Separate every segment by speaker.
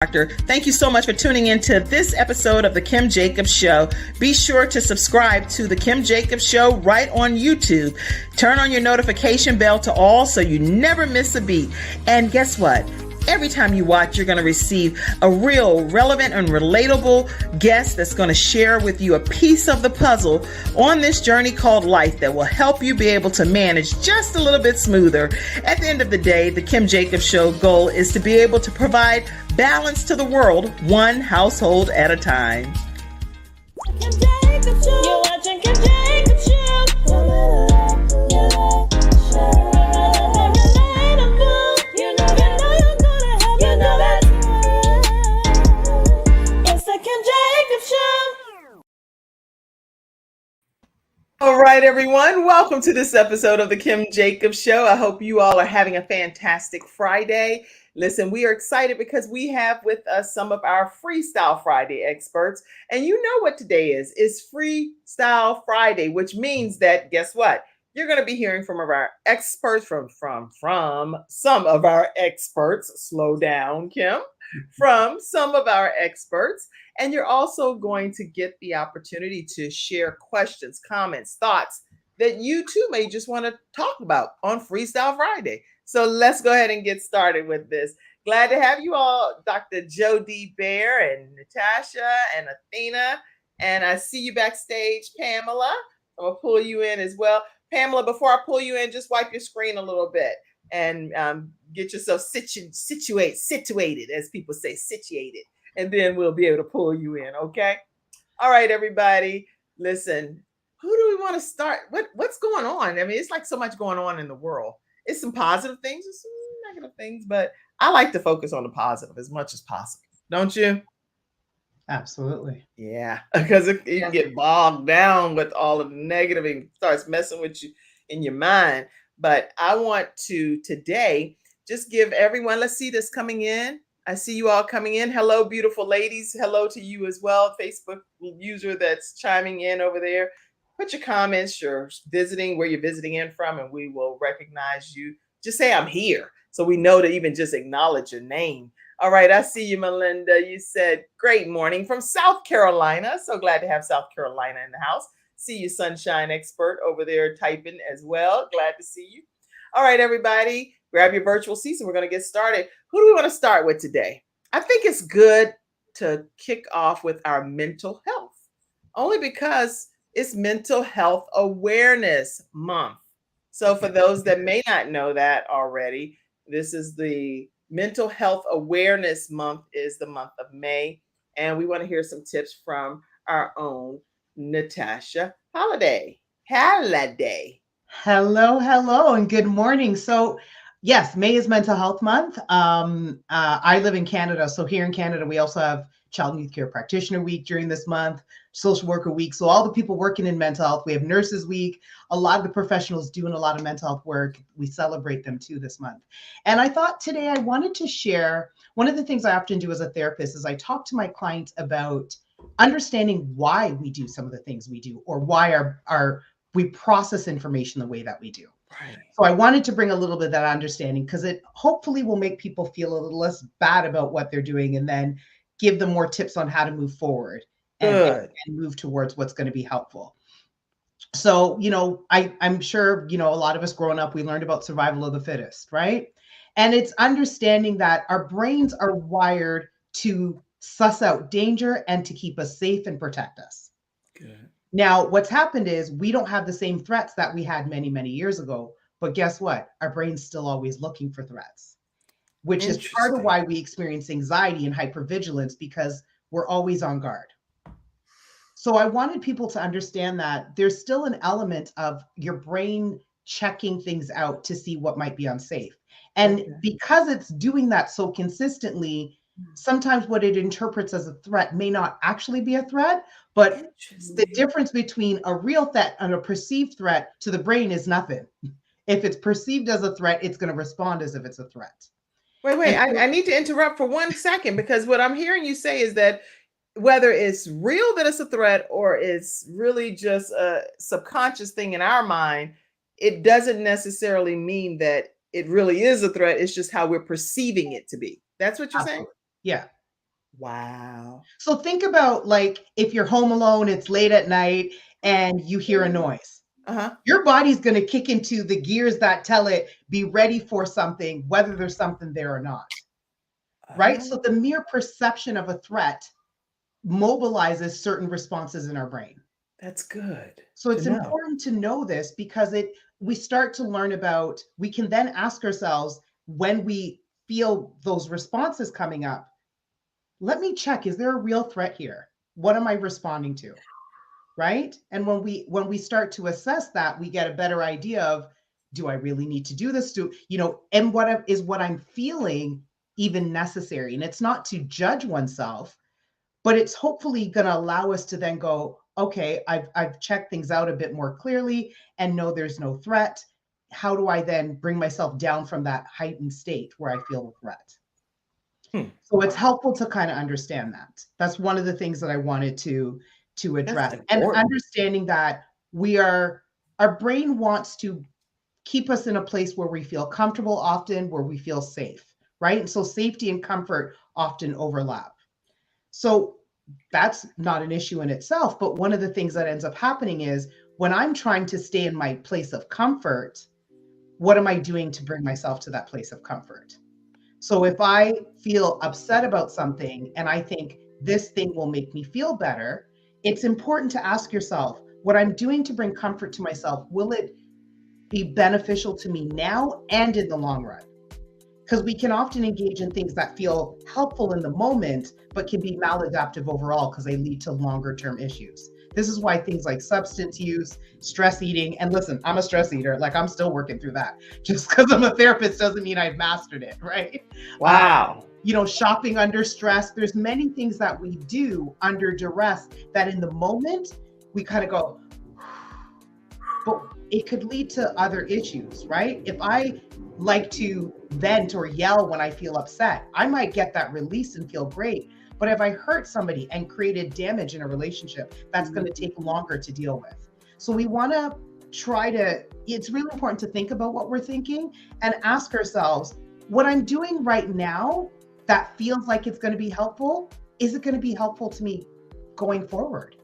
Speaker 1: Doctor. Thank you so much for tuning into this episode of The Kim Jacobs Show. Be sure to subscribe to The Kim Jacobs Show right on YouTube. Turn on your notification bell to all so you never miss a beat. And guess what? Every time you watch, you're going to receive a real relevant and relatable guest that's going to share with you a piece of the puzzle on this journey called life that will help you be able to manage just a little bit smoother. At the end of the day, the Kim Jacobs Show goal is to be able to provide balance to the world, one household at a time.
Speaker 2: Kim Jacobs Show. You're watching Kim Jacobs Show.
Speaker 1: All right, everyone. Welcome to this episode of the Kim Jacobs Show. I hope you all are having a fantastic Friday. Listen, we are excited because we have with us some of our Freestyle Friday experts. And you know what today is. It's Freestyle Friday, which means that, guess what? You're going to be hearing from our experts, from some of our experts. Slow down, Kim. From some of our experts. And you're also going to get the opportunity to share questions, comments, thoughts that you too may just want to talk about on Freestyle Friday. So let's go ahead and get started with this. Glad to have you all, Dr. Jody Bear and Natasha and Athena. And I see you backstage, Pamela. I'm going to pull you in as well. Pamela, before I pull you in, just wipe your screen a little bit and get yourself situated, as people say, situated. And then we'll be able to pull you in, okay? All right, everybody. Listen, who do we want to start? What's going on? I mean, it's like so much going on in the world. It's some positive things, it's some negative things, but I like to focus on the positive as much as possible. Don't you?
Speaker 3: Absolutely.
Speaker 1: Yeah, because you can get bogged down with all of the negative and starts messing with you in your mind. But I want to today just give everyone, let's see this coming in. I see you all coming in. Hello, beautiful ladies. Hello to you as well. Facebook user that's chiming in over there. Put your comments, you're visiting, where you're visiting in from, and we will recognize you. Just say I'm here, so we know to even just acknowledge your name. All right, I see you, Melinda. You said, great morning from South Carolina. So glad to have South Carolina in the house. See you, Sunshine Expert, over there typing as well. Glad to see you. All right, everybody, grab your virtual seats and we're going to get started. Who do we want to start with today? I think it's good to kick off with our mental health, only because it's Mental Health Awareness Month. So for those that may not know that already, this is the Mental Health Awareness Month, is the month of May. And we want to hear some tips from our own Natasha Holiday.
Speaker 3: Hello, and good morning. So yes, May is Mental Health Month. I live in Canada. So here in Canada, we also have Child and Youth Care Practitioner Week during this month, Social Worker Week. So all the people working in mental health, we have Nurses Week. A lot of the professionals doing a lot of mental health work. We celebrate them too this month. And I thought today I wanted to share, one of the things I often do as a therapist is I talk to my clients about understanding why we do some of the things we do, or why we process information the way that we do.
Speaker 1: Right.
Speaker 3: So I wanted to bring a little bit of that understanding, because it hopefully will make people feel a little less bad about what they're doing, and then give them more tips on how to move forward and move towards what's going to be helpful. So, I'm sure, a lot of us growing up, we learned about survival of the fittest, right? And it's understanding that our brains are wired to suss out danger and to keep us safe and protect us.
Speaker 1: Good.
Speaker 3: Now, what's happened is we don't have the same threats that we had many, many years ago. But guess what? Our brain's still always looking for threats, which is part of why we experience anxiety and hypervigilance, because we're always on guard. So I wanted people to understand that there's still an element of your brain checking things out to see what might be unsafe. And because it's doing that so consistently, sometimes what it interprets as a threat may not actually be a threat, but the difference between a real threat and a perceived threat to the brain is nothing. If it's perceived as a threat, it's going to respond as if it's a threat.
Speaker 1: Wait, I need to interrupt for 1 second, because what I'm hearing you say is that whether it's real that it's a threat or it's really just a subconscious thing in our mind, it doesn't necessarily mean that it really is a threat. It's just how we're perceiving it to be. That's what you're saying?
Speaker 3: Yeah.
Speaker 1: Wow.
Speaker 3: So think about like if you're home alone, it's late at night and you hear a noise.
Speaker 1: Uh-huh.
Speaker 3: Your body's going to kick into the gears that tell it be ready for something, whether there's something there or not. Right? So the mere perception of a threat mobilizes certain responses in our brain.
Speaker 1: That's good.
Speaker 3: So it's
Speaker 1: to know.
Speaker 3: important to know this because we start to learn about, we can then ask ourselves when we feel those responses coming up, let me check, is there a real threat here? What am I responding to? Right? And when we start to assess that, we get a better idea of, do I really need to do this? And what I'm feeling even necessary? And it's not to judge oneself, but it's hopefully going to allow us to then go, okay, I've checked things out a bit more clearly and know there's no threat. How do I then bring myself down from that heightened state where I feel a threat? So it's helpful to kind of understand that. That's one of the things that I wanted to address. And understanding that our brain wants to keep us in a place where we feel comfortable often, where we feel safe, right? And so safety and comfort often overlap. So that's not an issue in itself, but one of the things that ends up happening is when I'm trying to stay in my place of comfort, what am I doing to bring myself to that place of comfort? So if I feel upset about something and I think this thing will make me feel better, it's important to ask yourself, what I'm doing to bring comfort to myself, will it be beneficial to me now and in the long run? Because we can often engage in things that feel helpful in the moment, but can be maladaptive overall because they lead to longer term issues. This is why things like substance use, stress eating, and listen, I'm a stress eater. Like I'm still working through that. Just because I'm a therapist doesn't mean I've mastered it, right?
Speaker 1: Wow.
Speaker 3: Shopping under stress. There's many things that we do under duress that in the moment we kind of go, but it could lead to other issues, right? If I like to vent or yell when I feel upset, I might get that release and feel great. But if I hurt somebody and created damage in a relationship, that's going to take longer to deal with. So we want to it's really important to think about what we're thinking and ask ourselves, what I'm doing right now that feels like it's going to be helpful, is it going to be helpful to me going forward?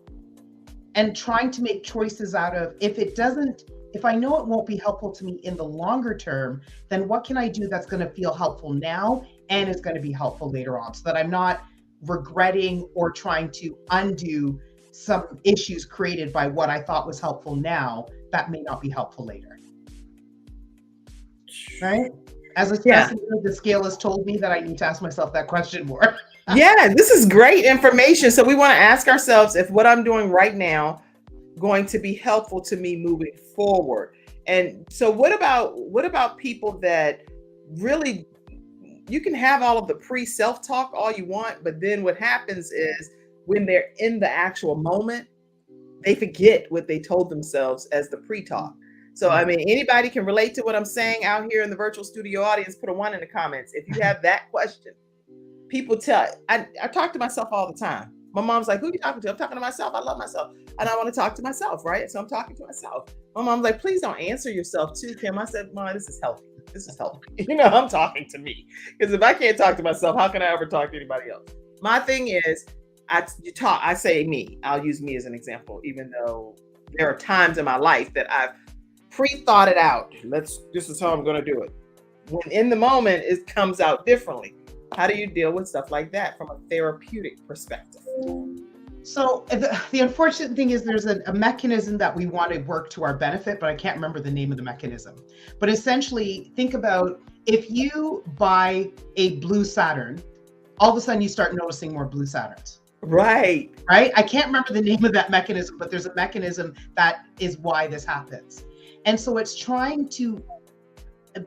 Speaker 3: And trying to make choices out of, if I know it won't be helpful to me in the longer term, then what can I do that's going to feel helpful now and is going to be helpful later on, so that I'm not regretting or trying to undo some issues created by what I thought was helpful now that may not be helpful later. Right? As a stress eater, the scale has told me that I need to ask myself that question more.
Speaker 1: Yeah, this is great information. So we want to ask ourselves if what I'm doing right now going to be helpful to me moving forward. And so what about people that really, you can have all of the pre-self-talk all you want, but then what happens is when they're in the actual moment, they forget what they told themselves as the pre-talk. So, I mean, anybody can relate to what I'm saying out here in the virtual studio audience. Put a 1 in the comments if you have that question. People I talk to myself all the time. My mom's like, who are you talking to? I'm talking to myself. I love myself. And I want to talk to myself, right? So I'm talking to myself. My mom's like, please don't answer yourself too, Kim. I said, Mom, this is healthy. This is healthy. I'm talking to me. Because if I can't talk to myself, how can I ever talk to anybody else? My thing is, I say me. I'll use me as an example, even though there are times in my life that I've pre-thought it out. This is how I'm going to do it. When in the moment, it comes out differently. How do you deal with stuff like that from a therapeutic perspective?
Speaker 3: So the unfortunate thing is there's a mechanism that we want to work to our benefit, but I can't remember the name of the mechanism. But essentially, think about if you buy a blue Saturn, all of a sudden you start noticing more blue Saturns.
Speaker 1: Right.
Speaker 3: I can't remember the name of that mechanism, but there's a mechanism that is why this happens. And so it's trying to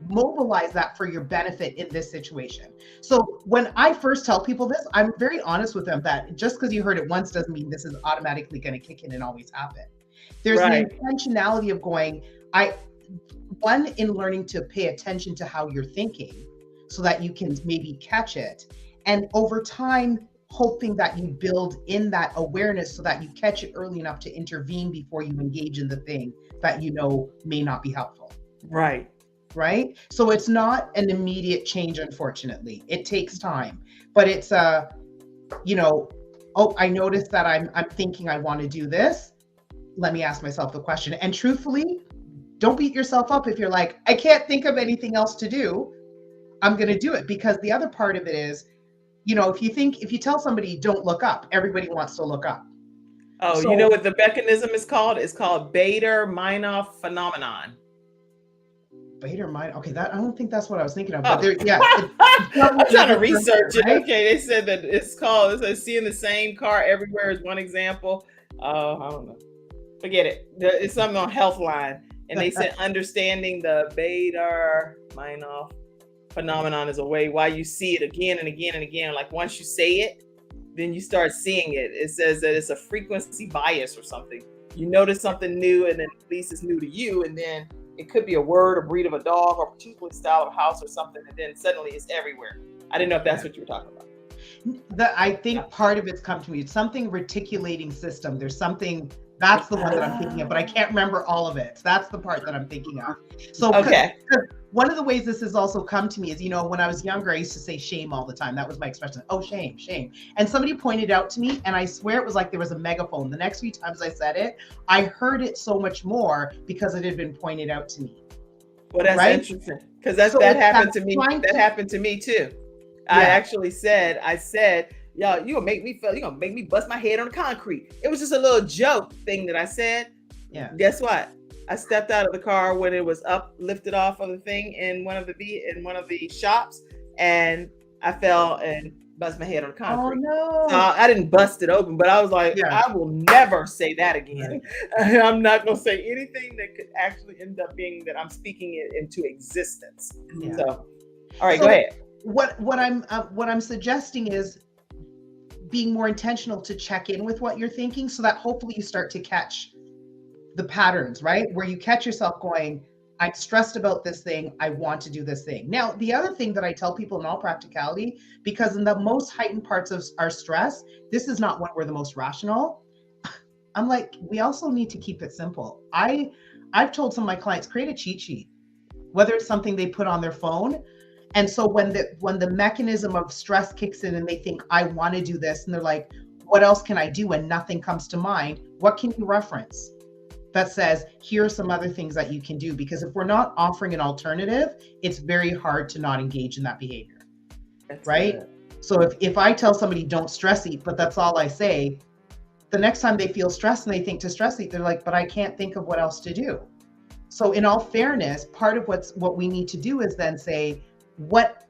Speaker 3: mobilize that for your benefit in this situation. So when I first tell people this, I'm very honest with them that just because you heard it once doesn't mean this is automatically going to kick in and always happen. There's an intentionality of going, in learning to pay attention to how you're thinking so that you can maybe catch it. And over time, hoping that you build in that awareness so that you catch it early enough to intervene before you engage in the thing that may not be helpful.
Speaker 1: Right.
Speaker 3: So it's not an immediate change, unfortunately. It takes time, but it's you know, oh, I noticed that I'm thinking I want to do this. Let me ask myself the question. And truthfully, don't beat yourself up if you're like, I can't think of anything else to do. I'm going to do it. Because the other part of it is, you know, if you tell somebody don't look up, everybody wants to look up.
Speaker 1: Oh,
Speaker 3: So,
Speaker 1: you know what the mechanism is called? It's called Bader-Meinhof phenomenon.
Speaker 3: Bader-Meinhof. Okay, that I don't think that's what I was thinking of.
Speaker 1: Oh.
Speaker 3: But there, yeah,
Speaker 1: I'm trying to research it.
Speaker 3: right?
Speaker 1: Okay, they said that it's says seeing the same car everywhere is one example. I don't know. Forget it. It's something on Healthline, and they said understanding the Bader-Meinhof phenomenon is a way why you see it again and again and again. Like once you say it, then you start seeing it. It says that it's a frequency bias or something. You notice something new, and then at least it's new to you, and then it could be a word or breed of a dog or a particular style of house or something, and then suddenly it's everywhere. I didn't know if that's what you were talking about.
Speaker 3: I think part of it's come to me. It's something reticulating system. There's something, that's the one that I'm thinking of, but I can't remember all of it. That's the part that I'm thinking of. So
Speaker 1: okay.
Speaker 3: One of the ways this has also come to me is, you know, when I was younger, I used to say shame all the time. That was my expression. Oh, shame, shame. And somebody pointed out to me, and I swear it was like there was a megaphone. The next few times I said it, I heard it so much more because it had been pointed out to me.
Speaker 1: Well, that's
Speaker 3: right?
Speaker 1: Interesting. Because that happened to me. That happened to me too. Yeah. I said, yo, you're gonna make me bust my head on the concrete. It was just a little joke thing that I said.
Speaker 3: Yeah.
Speaker 1: Guess what? I stepped out of the car when it was lifted off of the thing in one of the shops, and I fell and bust my head on the concrete.
Speaker 3: Oh no!
Speaker 1: So I didn't bust it open, but I was like,
Speaker 3: yeah.
Speaker 1: I will never say that again. Right. I'm not gonna say anything that could actually end up being that I'm speaking it into existence. Yeah. So, all right, go ahead.
Speaker 3: What I'm suggesting is being more intentional to check in with what you're thinking, so that hopefully you start to catch the patterns, right? Where you catch yourself going, I'm stressed about this thing, I want to do this thing. Now, the other thing that I tell people in all practicality, because in the most heightened parts of our stress, this is not when we're the most rational. I'm like, we also need to keep it simple. I've told some of my clients, create a cheat sheet, whether it's something they put on their phone. And so when the mechanism of stress kicks in and they think, I want to do this, and they're like, what else can I do? And nothing comes to mind. What can you reference that says, here are some other things that you can do? Because if we're not offering an alternative, it's very hard to not engage in that behavior. That's right? It. So if I tell somebody don't stress eat, but that's all I say, the next time they feel stressed and they think to stress eat, they're like, but I can't think of what else to do. So in all fairness, part of what we need to do is then say,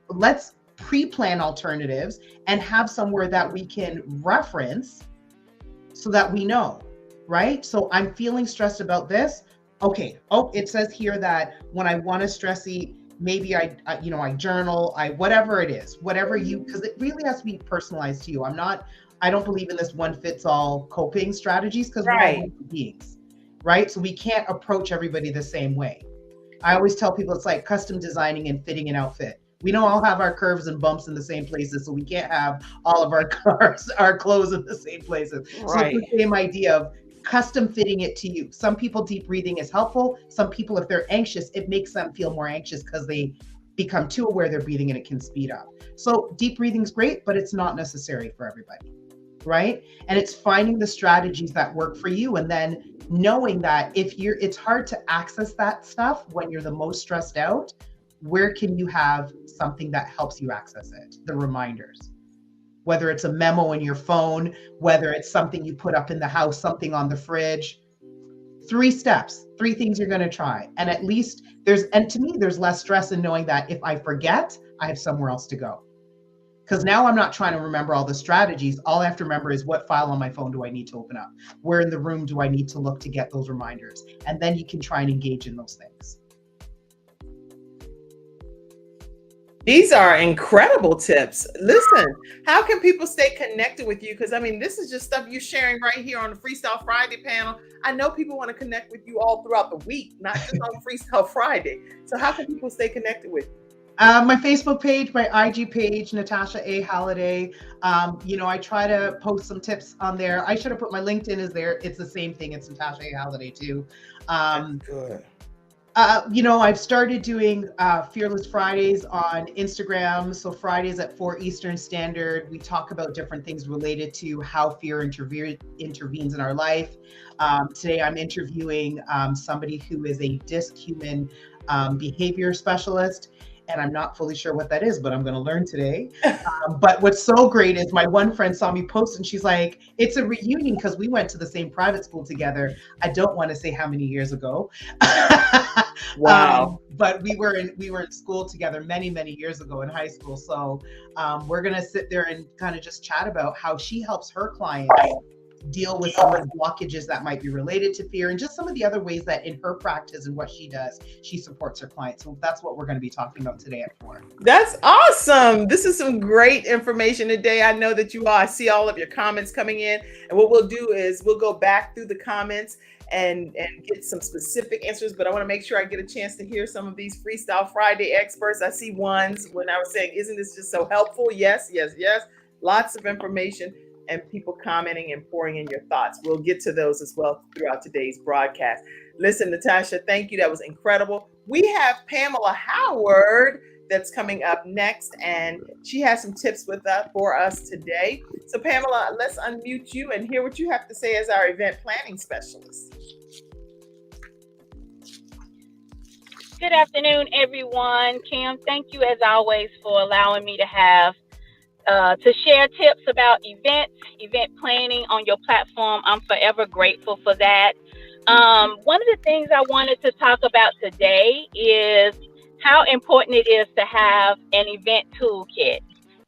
Speaker 3: let's pre-plan alternatives and have somewhere that we can reference so that we know, right? So I'm feeling stressed about this. Okay. Oh, it says here that when I want to stress eat, maybe I journal, whatever it is, because it really has to be personalized to you. I don't believe in this one fits all coping strategies, because we're all human beings, right? So we can't approach everybody the same way. I always tell people it's like custom designing and fitting an outfit. We don't all have our curves and bumps in the same places, so we can't have all of our clothes in the same places. Right. So it's the same idea of custom fitting it to you. Some people, deep breathing is helpful. Some people, if they're anxious, it makes them feel more anxious because they become too aware they're breathing and it can speed up. So deep breathing is great, but it's not necessary for everybody, right? And it's finding the strategies that work for you, and then knowing that it's hard to access that stuff when you're the most stressed out. Where can you have something that helps you access it? The reminders, whether it's a memo in your phone, whether it's something you put up in the house, something on the fridge. 3 steps, 3 things you're going to try. And at least to me, there's less stress in knowing that if I forget, I have somewhere else to go. Because now I'm not trying to remember all the strategies. All I have to remember is what file on my phone do I need to open up? Where in the room do I need to look to get those reminders? And then you can try and engage in those things.
Speaker 1: These are incredible tips. Listen, how can people stay connected with you? Because I mean, this is just stuff you're sharing right here on the Freestyle Friday panel. I know people want to connect with you all throughout the week, not just on Freestyle Friday. So how can people stay connected with you?
Speaker 3: My Facebook page, my IG page, Natasha A. Halliday. I try to post some tips on there. I should have put my LinkedIn is there. It's the same thing. It's Natasha A. Halliday too.
Speaker 1: Good.
Speaker 3: I've started doing Fearless Fridays on Instagram. So Fridays at 4 Eastern Standard, we talk about different things related to how fear intervenes in our life. Today, I'm interviewing somebody who is a DISC human behavior specialist. And I'm not fully sure what that is, but I'm going to learn today. But what's so great is my one friend saw me post and she's like, it's a reunion because we went to the same private school together. I don't want to say how many years ago.
Speaker 1: Wow.
Speaker 3: But we were in school together many, many years ago in high school. So we're going to sit there and kind of just chat about how she helps her clients deal with some of the blockages that might be related to fear and just some of the other ways that in her practice and what she does, she supports her clients. So that's what we're going to be talking about today at 4.
Speaker 1: That's awesome. This is some great information today. I know that I see all of your comments coming in. And what we'll do is we'll go back through the comments and get some specific answers. But I want to make sure I get a chance to hear some of these Freestyle Friday experts. I see ones when I was saying, isn't this just so helpful? Yes, yes, yes. Lots of information and people commenting and pouring in your thoughts. We'll get to those as well throughout today's broadcast. Listen, Natasha, thank you. That was incredible. We have Pamela Howard that's coming up next, and she has some tips for us today. So Pamela, let's unmute you and hear what you have to say as our event planning specialist.
Speaker 4: Good afternoon, everyone. Kim, thank you as always for allowing me to have to share tips about event planning on your platform. I'm forever grateful for that. One of the things I wanted to talk about today is how important it is to have an event toolkit.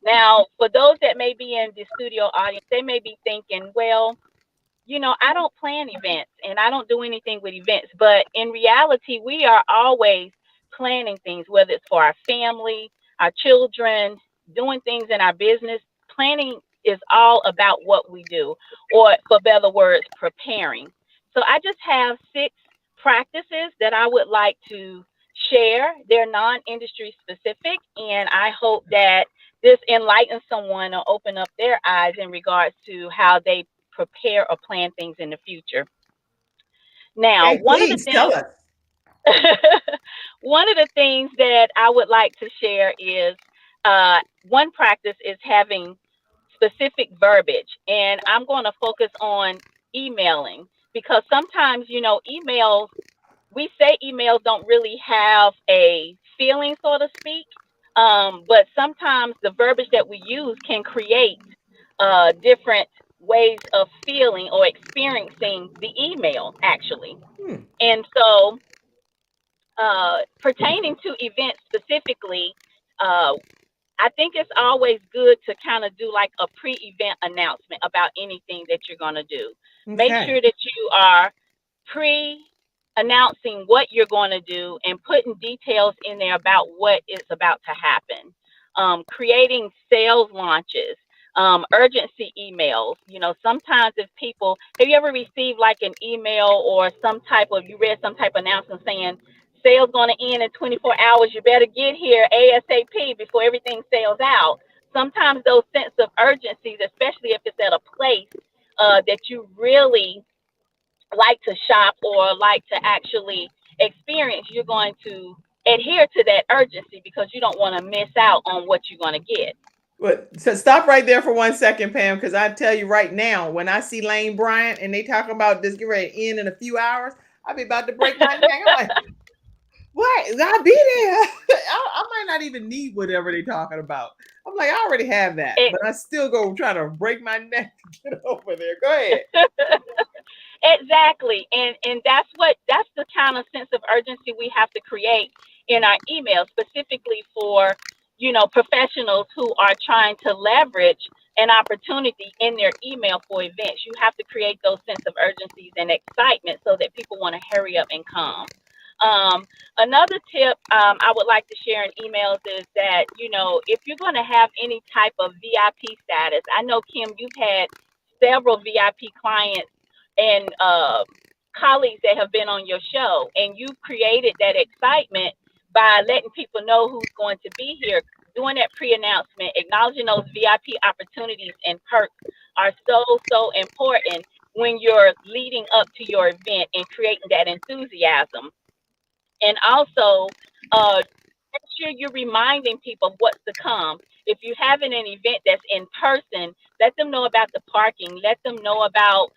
Speaker 4: Now, for those that may be in the studio audience, they may be thinking, well, I don't plan events and I don't do anything with events. But in reality, we are always planning things, whether it's for our family, our children, doing things in our business. Planning is all about what we do, or for better words, preparing. So I just have 6 practices that I would like to share. They're non-industry specific, and I hope that this enlightens someone or open up their eyes in regards to how they prepare or plan things in the future. Now, one of the things that I would like to share is one practice is having specific verbiage, and I'm going to focus on emailing because sometimes, emails, we say emails don't really have a feeling, so to speak, but sometimes the verbiage that we use can create different ways of feeling or experiencing the email, actually. And so pertaining to events specifically, I think it's always good to kind of do like a pre-event announcement about anything that you're going to do. Okay. Make sure that you are pre-announcing what you're going to do and putting details in there about what is about to happen. Creating sales launches, urgency emails. Sometimes if people, have you ever received like an email or you read some type of announcement saying, sales going to end in 24 hours. You better get here ASAP before everything sells out. Sometimes those sense of urgencies, especially if it's at a place that you really like to shop or like to actually experience, you're going to adhere to that urgency because you don't want to miss out on what you're going to get.
Speaker 1: So stop right there for 1 second, Pam, because I tell you right now, when I see Lane Bryant and they talking about this get ready to end in a few hours, I'll be about to break my neck. I'm like, what? I'll be there. I might not even need whatever they're talking about. I'm like, I already have that, but I still go try to break my neck to get over there. Go ahead.
Speaker 4: Exactly. And that's the kind of sense of urgency we have to create in our emails, specifically for, professionals who are trying to leverage an opportunity in their email for events. You have to create those sense of urgencies and excitement so that people want to hurry up and come. Another tip I would like to share in emails is that, if you're going to have any type of VIP status, I know, Kim, you've had several VIP clients and colleagues that have been on your show, and you've created that excitement by letting people know who's going to be here, doing that pre-announcement, acknowledging those VIP opportunities and perks are so, so important when you're leading up to your event and creating that enthusiasm. And also, make sure you're reminding people of what's to come. If you're having an event that's in person, let them know about the parking. Let them know about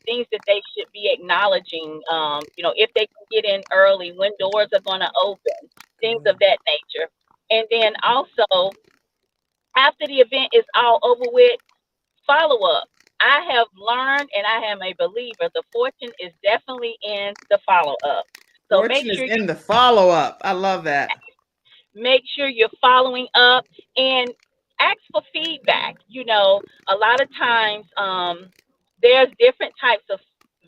Speaker 4: things that they should be acknowledging. If they can get in early, when doors are going to open, things of that nature. And then also, after the event is all over with, follow up. I have learned, and I am a believer, the fortune is definitely in the follow up. So
Speaker 1: Fortune is in the follow up. I love that.
Speaker 4: make sure you're following up and ask for feedback. A lot of times there's different types of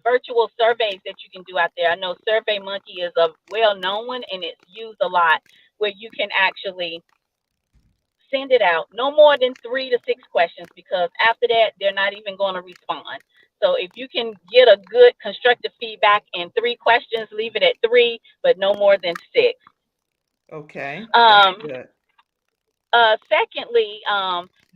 Speaker 4: virtual surveys that you can do out there. I know SurveyMonkey is a well-known one and it's used a lot, where you can actually send it out no more than 3 to 6 questions, because after that they're not even going to respond. So if you can get a good constructive feedback in 3 questions, leave it at 3, but no more than 6.
Speaker 1: Okay. That's good.
Speaker 4: Secondly,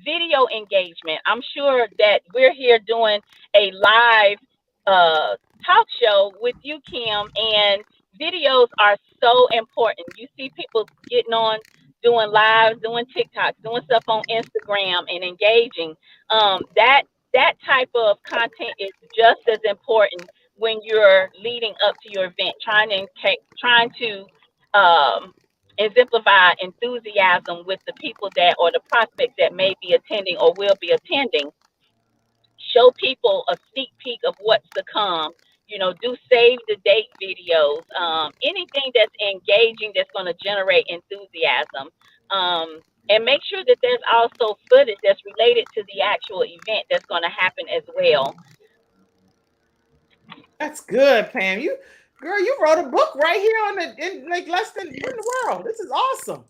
Speaker 4: video engagement. I'm sure that we're here doing a live talk show with you, Kim, and videos are so important. You see people getting on, doing lives, doing TikToks, doing stuff on Instagram, and engaging. That type of content is just as important when you're leading up to your event, trying to exemplify enthusiasm with the people that, or the prospects that may be attending or will be attending. Show people a sneak peek of what's to come. Do save the date videos, anything that's engaging, that's going to generate enthusiasm. And make sure that there's also footage that's related to the actual event that's going to happen as well.
Speaker 1: That's good, Pam. You wrote a book right here in like less than in the world. This is awesome.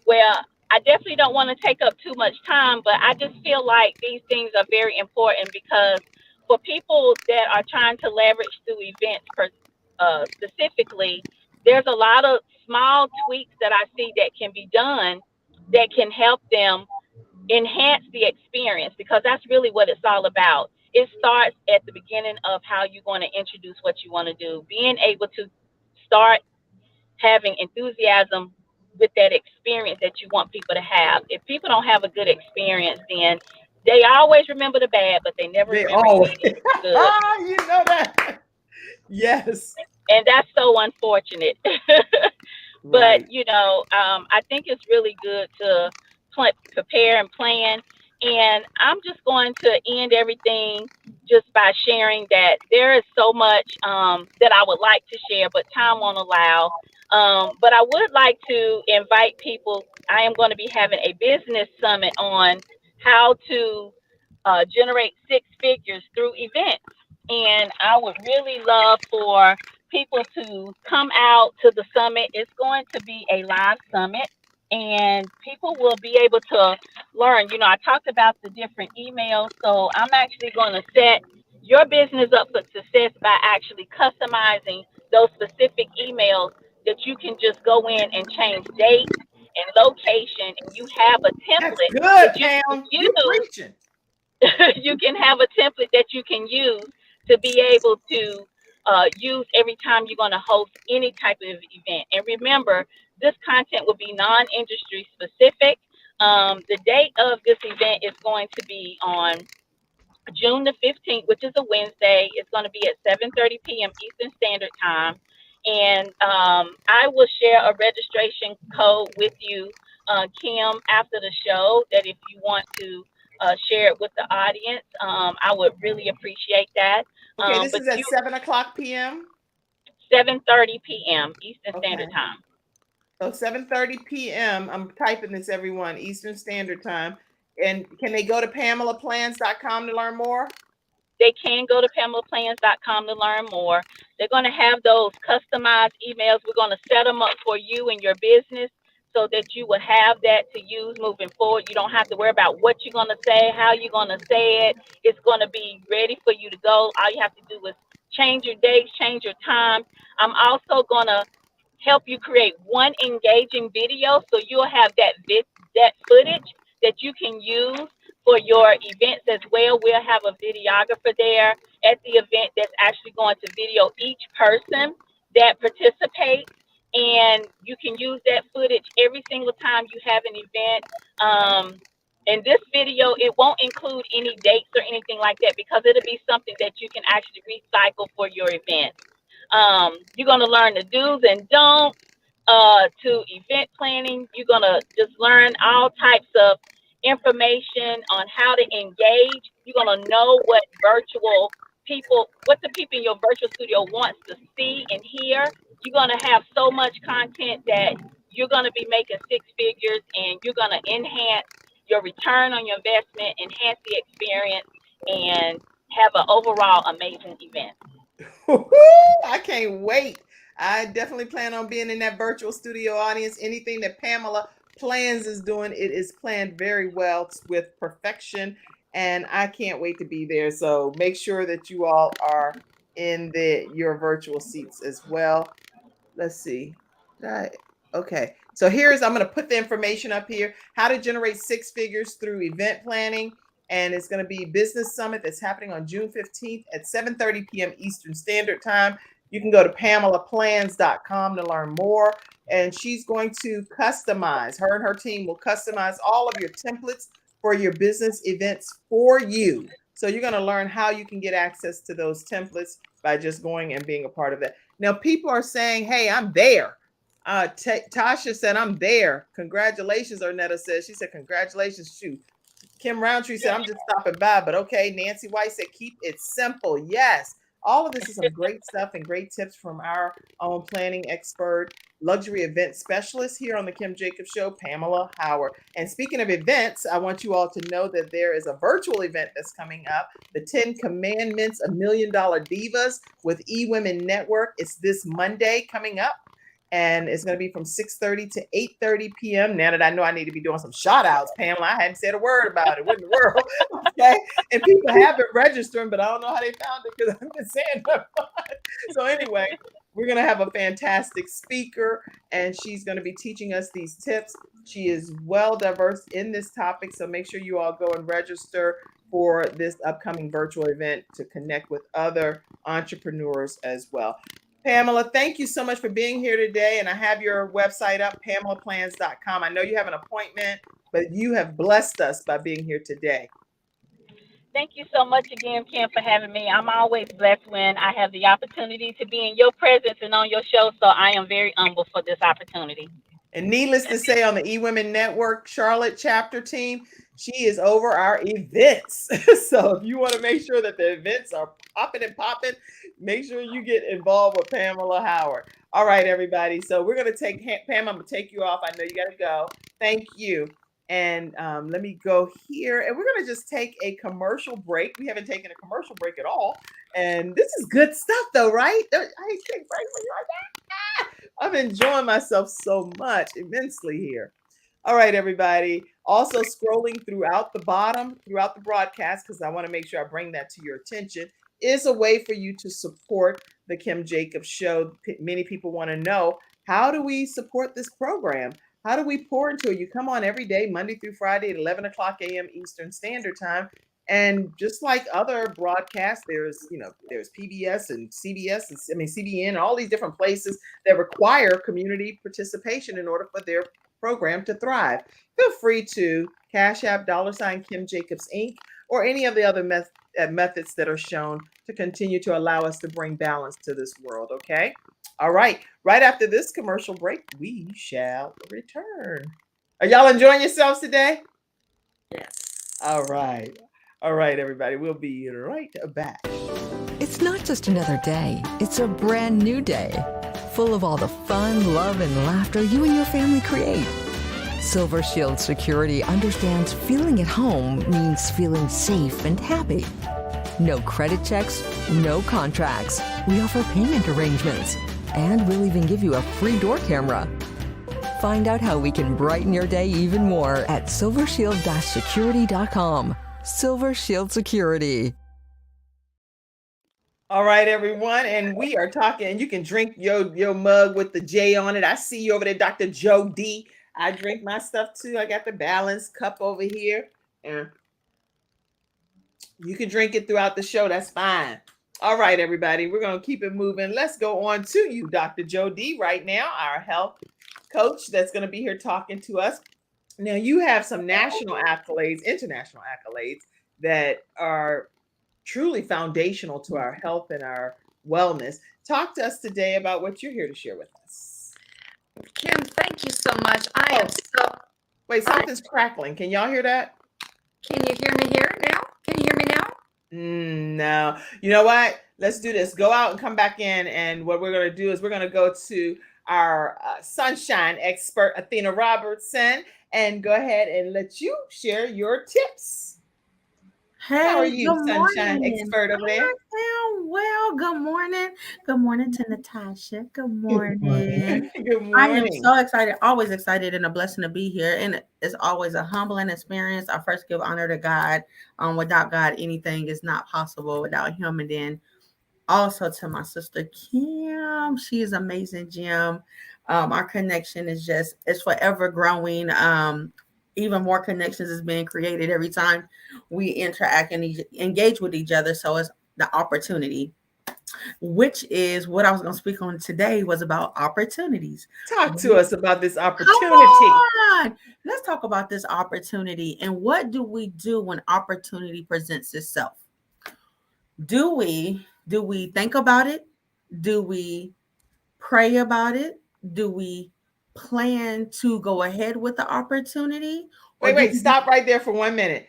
Speaker 4: Well, I definitely don't want to take up too much time, but I just feel like these things are very important, because for people that are trying to leverage through events specifically, there's a lot of small tweaks that I see that can be done that can help them enhance the experience, because that's really what it's all about. It starts at the beginning of how you're going to introduce what you want to do, being able to start having enthusiasm with that experience that you want people to have. If people don't have a good experience, then they always remember the bad, but they never remember anything good.
Speaker 1: You know that. Yes.
Speaker 4: And that's so unfortunate. But, I think it's really good to prepare and plan. And I'm just going to end everything just by sharing that there is so much that I would like to share, but time won't allow. But I would like to invite people. I am going to be having a business summit on how to generate 6 figures through events. And I would really love for people to come out to the summit. It's going to be a live summit, and people will be able to learn. I talked about the different emails, so I'm actually going to set your business up for success by actually customizing those specific emails that you can just go in and change date and location, and you have a template.
Speaker 1: That's good, Pam. You're preaching.
Speaker 4: You can have a template that you can use to be able to use every time you're going to host any type of event. And remember, this content will be non-industry specific. The date of this event is going to be on June the 15th, which is a Wednesday. It's going to be at 7:30 p.m. Eastern Standard Time. And I will share a registration code with you, Kim, after the show, that if you want to share it with the audience, I would really appreciate that.
Speaker 1: Okay, this is at 7:00 p.m.
Speaker 4: 7:30 p.m. Eastern Standard Time.
Speaker 1: So 7:30 p.m. I'm typing this, everyone, Eastern Standard Time. And can they go to PamelaPlans.com to learn more?
Speaker 4: They can go to PamelaPlans.com to learn more. They're going to have those customized emails. We're going to set them up for you and your business so that you will have that to use moving forward. You don't have to worry about what you're going to say, how you're going to say it. It's going to be ready for you to go. All you have to do is change your dates, change your time. I'm also going to help you create one engaging video, so you'll have that footage that you can use for your events as well. We'll have a videographer there at the event that's actually going to video each person that participate, and you can use that footage every single time you have an event. In this video, it won't include any dates or anything like that because it'll be something that you can actually recycle for your event. You're going to learn the do's and don'ts to event planning. You're going to just learn all types of information on how to engage. You're going to know what the people in your virtual studio wants to see and hear. You're going to have so much content that you're going to be making six figures, and you're going to enhance your return on your investment, enhance the experience, and have an overall amazing event.
Speaker 1: I can't wait. I definitely plan on being in that virtual studio audience. Anything that Pamela plans is doing, it is planned very well with perfection, and I can't wait to be there. So make sure that you all are in your virtual seats as well. Let's see. Okay. So I'm going to put the information up here. How to generate six figures through event planning. And it's going to be Business Summit that's happening on June 15th at 7:30 p.m. Eastern Standard Time. You can go to PamelaPlans.com to learn more. And she's going to customize, her and her team will customize all of your templates for your business events for you. So you're going to learn how you can get access to those templates by just going and being a part of that. Now, people are saying, hey, I'm there. Tasha said, I'm there. Congratulations, Ornetta says. She said, congratulations, shoot. Kim Roundtree said, I'm just stopping by, but okay. Nancy White said, keep it simple. Yes. All of this is some great stuff and great tips from our own planning expert, luxury event specialist here on the Kim Jacobs Show, Pamela Howard. And speaking of events, I want you all to know that there is a virtual event that's coming up, the 10 Commandments of $1 Million Divas with eWomen Network. It's this Monday coming up. And it's going to be from 6:30 to 8:30 p.m. Now that I know I need to be doing some shout outs, Pamela, I hadn't said a word about it. What in the world? Okay. And people have been registering, but I don't know how they found it because I've been saying that. So anyway, we're going to have a fantastic speaker, and she's going to be teaching us these tips. She is well diverse in this topic. So make sure you all go and register for this upcoming virtual event to connect with other entrepreneurs as well. Pamela, thank you so much for being here today. And I have your website up, PamelaPlans.com. I know you have an appointment, but you have blessed us by being here today.
Speaker 4: Thank you so much again, Kim, for having me. I'm always blessed when I have the opportunity to be in your presence and on your show. So I am very humble for this opportunity.
Speaker 1: And needless to say, on the eWomen Network Charlotte chapter team, she is over our events. So if you want to make sure that the events are popping and popping, make sure you get involved with Pamela Howard. All right, everybody. So we're going to take, Pam, I'm going to take you off. I know you got to go. Thank you. And let me go here. And we're going to just take a commercial break. We haven't taken a commercial break at all. And this is good stuff, though, right? I hate to take breaks when you're like that. I'm enjoying myself so much, immensely here. All right, everybody. Also scrolling throughout the broadcast, because I want to make sure I bring that to your attention, is a way for you to support the Kim Jacobs Show. Many people want to know, how do we support this program? How do we pour into it? You come on every day, Monday through Friday at 11 o'clock a.m. Eastern Standard Time. And just like other broadcasts, there's PBS and CBS and CBN, all these different places that require community participation in order for their program to thrive. Feel free to Cash App $ Kim Jacobs Inc. or any of the other methods that are shown to continue to allow us to bring balance to this world. Okay. All right. Right after this commercial break, we shall return. Are y'all enjoying yourselves today?
Speaker 2: Yes.
Speaker 1: All right. All right, everybody. We'll be right back.
Speaker 5: It's not just another day. It's a brand new day, full of all the fun, love, and laughter you and your family create. Silver Shield Security understands feeling at home means feeling safe and happy. No credit checks, no contracts. We offer payment arrangements, and we'll even give you a free door camera. Find out how we can brighten your day even more at silvershield-security.com. Silver Shield Security.
Speaker 1: All right, everyone. And we are talking, and you can drink your mug with the J on it. I see you over there, Dr. Joe D. I drink my stuff too. I got the balanced cup over here. And you can drink it throughout the show. That's fine. All right, everybody, we're going to keep it moving. Let's go on to you, Dr. Jody, right now, our health coach that's going to be here talking to us. Now, you have some national accolades, international accolades that are truly foundational to our health and our wellness. Talk to us today about what you're here to share with us.
Speaker 6: Kim, thank you so much. I am so.
Speaker 1: Wait, something's crackling. Can y'all hear that?
Speaker 6: Can you hear me here now? Can you hear me now?
Speaker 1: No. You know what? Let's do this. Go out and come back in. And what we're going to do is we're going to go to our sunshine expert, Athena Robertson, and go ahead and let you share your tips.
Speaker 7: Hey,
Speaker 1: how are you,
Speaker 7: good
Speaker 1: sunshine
Speaker 7: morning.
Speaker 1: expert over there?
Speaker 7: I am well. Good morning. Good morning to Natasha. Good morning.
Speaker 1: Good morning.
Speaker 7: I am so excited, always excited, and a blessing to be here. And it's always a humbling experience. I first give honor to God. Without God, anything is not possible without Him. And then also to my sister Kim. She is amazing, Jim. Our connection is it's forever growing. Even more connections is being created every time we interact and engage with each other. So it's the opportunity, which is what I was going to speak on today, was about opportunities.
Speaker 1: Talk to us about this opportunity.
Speaker 7: Come on. Let's talk about this opportunity and what do we do when opportunity presents itself? Do we think about it? Do we pray about it? Do we plan to go ahead with the opportunity?
Speaker 1: Wait, stop right there for 1 minute.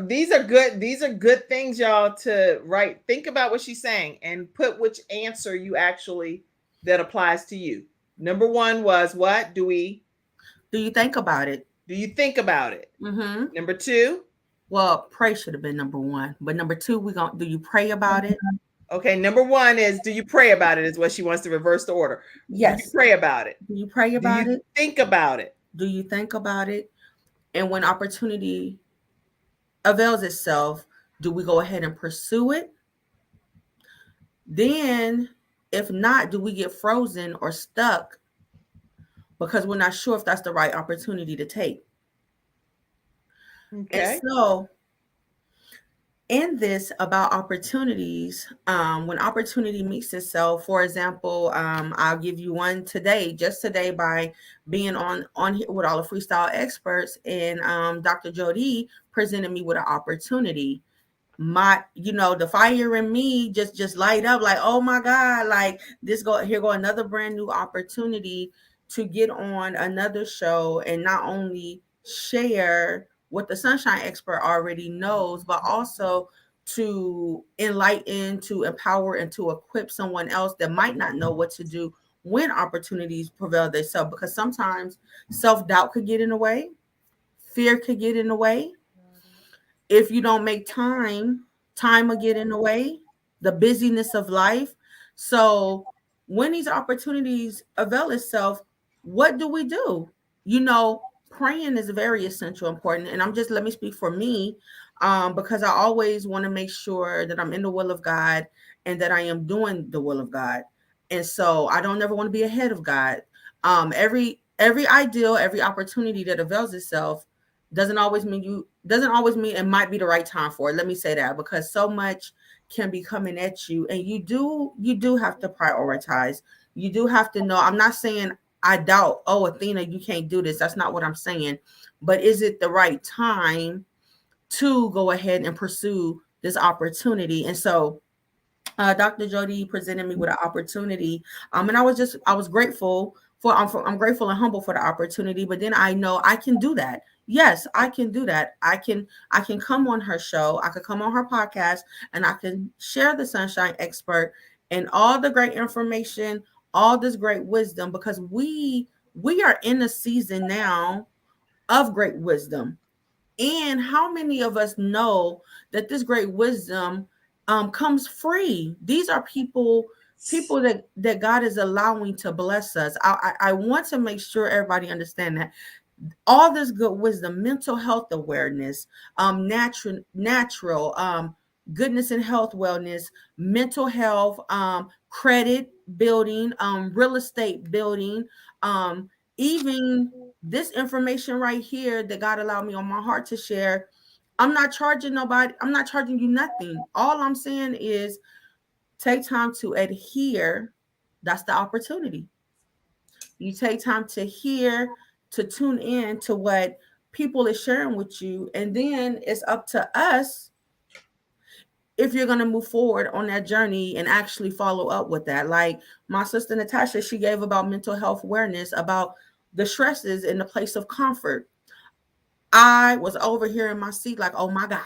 Speaker 1: These are good things, y'all, to write. Think about what she's saying and put which answer you actually that applies to you. Number one was what? Do you
Speaker 7: think about it?
Speaker 1: Do you think about it?
Speaker 7: Mm-hmm.
Speaker 1: Number two?
Speaker 7: Well, pray should have been number one, but number two, do you pray about it?
Speaker 1: Okay, number one is, do you pray about it, is what she wants to reverse the order.
Speaker 7: Yes.
Speaker 1: Do you pray about it?
Speaker 7: Do you pray about it?
Speaker 1: Think about it?
Speaker 7: Do you think about it? And when opportunity avails itself, do we go ahead and pursue it? Then, if not, do we get frozen or stuck because we're not sure if that's the right opportunity to take?
Speaker 1: Okay.
Speaker 7: And so, in this about opportunities, when opportunity meets itself, for example, I'll give you one just today by being on here with all the freestyle experts, and Dr. Jody presented me with an opportunity. The fire in me just light up like, oh my God, like here go another brand new opportunity to get on another show and not only share what the sunshine expert already knows, but also to enlighten, to empower, and to equip someone else that might not know what to do when opportunities prevail themselves. Because sometimes self-doubt could get in the way, fear could get in the way. If you don't make time will get in the way, the busyness of life. So when these opportunities avail itself, what do we do? Praying is very essential, important. And let me speak for me, because I always want to make sure that I'm in the will of God and that I am doing the will of God. And so I don't ever want to be ahead of God. Every ideal, every opportunity that avails itself doesn't always mean it might be the right time for it. Let me say that, because so much can be coming at you, and you do have to prioritize. You do have to know. I'm not saying I doubt, oh, Athena, you can't do this. That's not what I'm saying. But is it the right time to go ahead and pursue this opportunity? And so Dr. Jody presented me with an opportunity. And I was grateful I'm grateful and humble for the opportunity, but then I know I can do that. Yes, I can do that. I can come on her show. I could come on her podcast, and I can share the sunshine expert and all the great information, all this great wisdom, because we are in a season now of great wisdom. And how many of us know that this great wisdom comes free? These are people that God is allowing to bless us. I want to make sure everybody understand that all this good wisdom, mental health awareness, natural goodness and health, wellness, mental health, credit building, real estate building, even this information right here that God allowed me on my heart to share. I'm not charging nobody. I'm not charging you nothing. All I'm saying is take time to adhere, that's the opportunity. You take time to hear, to tune in to what people is sharing with you, and then it's up to us if you're going to move forward on that journey and actually follow up with that. Like my sister Natasha, she gave about mental health awareness, about the stresses in the place of comfort. I was over here in my seat like, oh my God.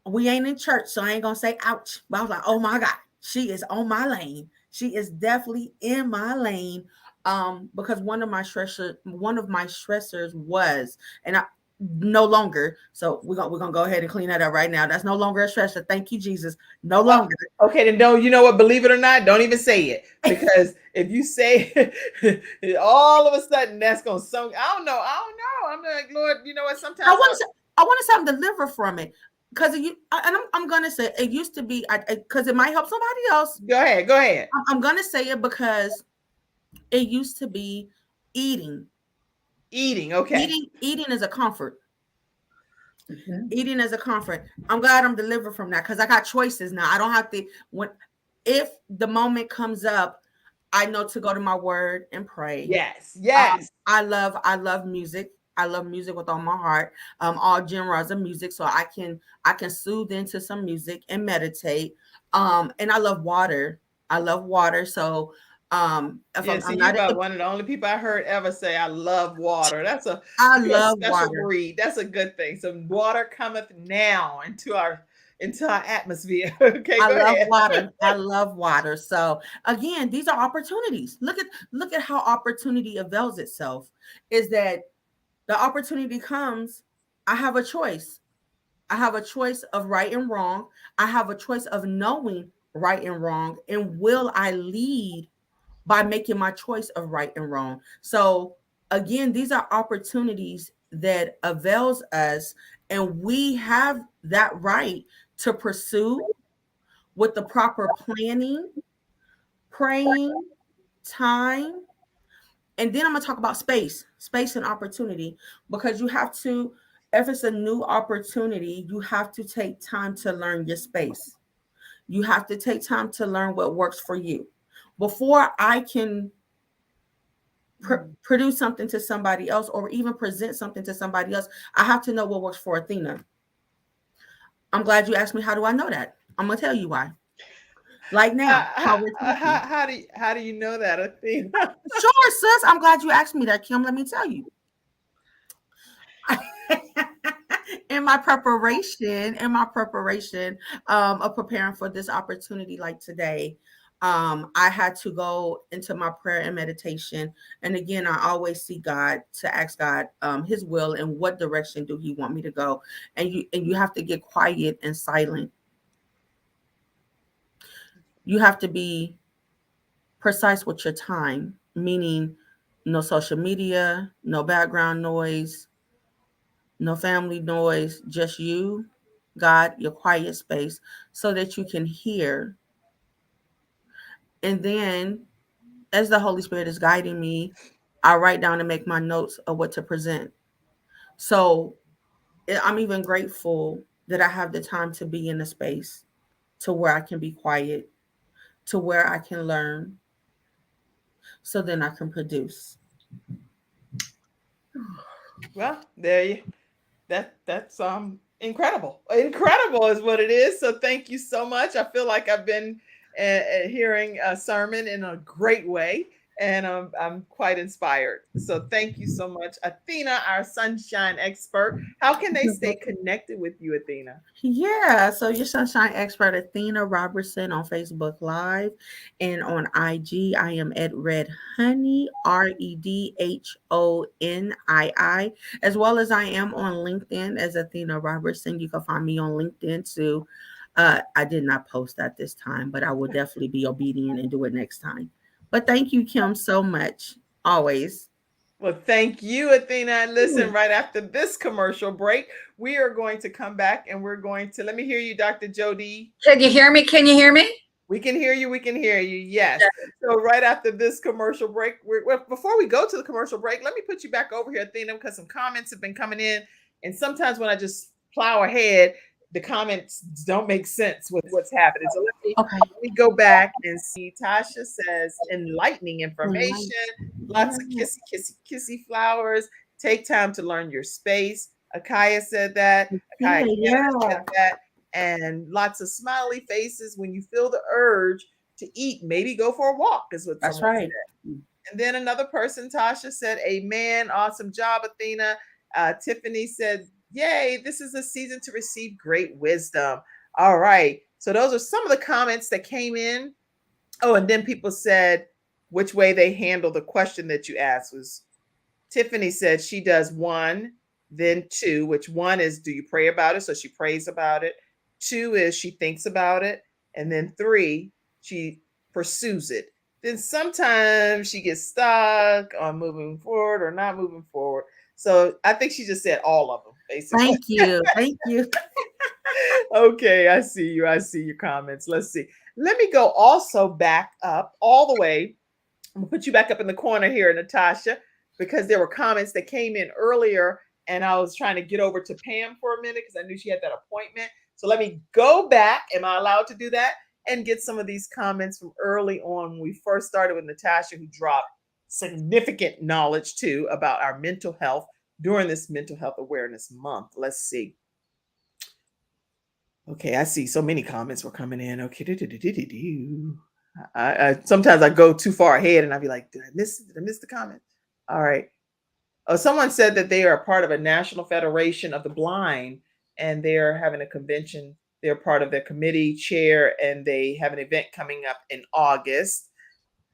Speaker 7: We ain't in church, so I ain't gonna say ouch. But I was like, oh my God, she is on my lane. She is definitely in my lane. Because one of my stressors was, and I no longer. So we're gonna go ahead and clean that up right now. That's no longer a stressor. Thank you, Jesus. No longer.
Speaker 1: Okay, then don't, you know what? Believe it or not, don't even say it, because if you say it, all of a sudden that's gonna sound. I don't know. I'm like, Lord, you know what? Sometimes
Speaker 7: I want to something deliver from it. Because I'm gonna say it used to be, because it might help somebody else.
Speaker 1: Go ahead.
Speaker 7: I'm gonna say it because it used to be eating.
Speaker 1: Okay.
Speaker 7: Eating is a comfort. Eating is a comfort. I'm glad I'm delivered from that, because I got choices now. I don't have to, if the moment comes up, I know to go to my word and pray.
Speaker 1: Yes.
Speaker 7: I love music. I love music with all my heart. All genres of music, so I can soothe into some music and meditate. And I love water. So I'm not
Speaker 1: about one of the only people I heard ever say I love water.
Speaker 7: I love
Speaker 1: special
Speaker 7: water.
Speaker 1: breed. That's a good thing. So water cometh now into our atmosphere. Okay,
Speaker 7: I
Speaker 1: go
Speaker 7: love
Speaker 1: ahead.
Speaker 7: water. I love water. So again, these are opportunities. Look at how opportunity avails itself. Is that the opportunity comes, I have a choice. I have a choice of right and wrong. I have a choice of knowing right and wrong. And will I lead by making my choice of right and wrong? So again, these are opportunities that avails us, and we have that right to pursue with the proper planning, praying, time. And then I'm going to talk about space and opportunity, because you have to, if it's a new opportunity, you have to take time to learn your space. You have to take time to learn what works for you. Before I can produce something to somebody else, or even present something to somebody else, I have to know what works for Athena. I'm glad you asked me, how do I know that? I'm going to tell you why. Like now,
Speaker 1: how do you know that, Athena?
Speaker 7: Sure, sis. I'm glad you asked me that, Kim. Let me tell you. in my preparation of preparing for this opportunity like today, I had to go into my prayer and meditation. And again, I always see God, to ask God his will and what direction do he want me to go. And you have to get quiet and silent. You have to be precise with your time, meaning no social media, no background noise, no family noise, just you, God, your quiet space, so that you can hear. And then, as the Holy Spirit is guiding me, I write down and make my notes of what to present. So I'm even grateful that I have the time to be in a space to where I can be quiet, to where I can learn, so then I can produce.
Speaker 1: Well, that's incredible. Incredible is what it is. So thank you so much. I feel like I've been hearing a sermon in a great way, and I'm quite inspired. So thank you so much, Athena, our sunshine expert. How can they stay connected with you, Athena?
Speaker 7: Yeah, so your sunshine expert, Athena Robertson, on Facebook Live, and on IG, I am at Red Honey, REDHONII, as well as I am on LinkedIn as Athena Robertson. You can find me on LinkedIn too. I did not post that this time, but I will definitely be obedient and do it next time. But thank you, Kim, so much. Always.
Speaker 1: Well, thank you, Athena. And listen, right after this commercial break, we are going to come back and we're going to, let me hear you, Dr. Jody.
Speaker 6: Can you hear me? Can you hear me?
Speaker 1: We can hear you. We can hear you. Yes. So right after this commercial break, before we go to the commercial break, let me put you back over here, Athena, because some comments have been coming in. And sometimes when I just plow ahead, the comments don't make sense with what's happening. So let
Speaker 7: Okay.
Speaker 1: me go back and see. Tasha says enlightening information, lots of kissy flowers. Take time to learn your space. Akaya said that. Akaya said that. And lots of smiley faces. When you feel the urge to eat, maybe go for a walk, is what
Speaker 7: That's
Speaker 1: someone
Speaker 7: right.
Speaker 1: said. And then another person, Tasha, said, amen. Awesome job, Athena. Tiffany said, yay, this is a season to receive great wisdom. All right. So those are some of the comments that came in. Oh, and then people said which way they handle the question that you asked. Was Tiffany said she does 1, then 2, which 1 is, do you pray about it? So she prays about it. 2 is she thinks about it. And then 3, she pursues it. Then sometimes she gets stuck on moving forward or not moving forward. So I think she just said all of them, basically.
Speaker 7: Thank you. Thank you.
Speaker 1: Okay, I see you. I see your comments. Let's see. Let me go also back up all the way. I'm going to put you back up in the corner here, Natasha, because there were comments that came in earlier, and I was trying to get over to Pam for a minute because I knew she had that appointment. So let me go back. Am I allowed to do that? And get some of these comments from early on when we first started with Natasha, who dropped significant knowledge too about our mental health during this Mental Health Awareness Month. Let's see. Okay, I see so many comments were coming in. Okay, I sometimes I go too far ahead and I'll be like, did I miss the comment? All right. Oh, someone said that they are a part of a National Federation of the Blind and they're having a convention. They're part of their committee chair and they have an event coming up in August.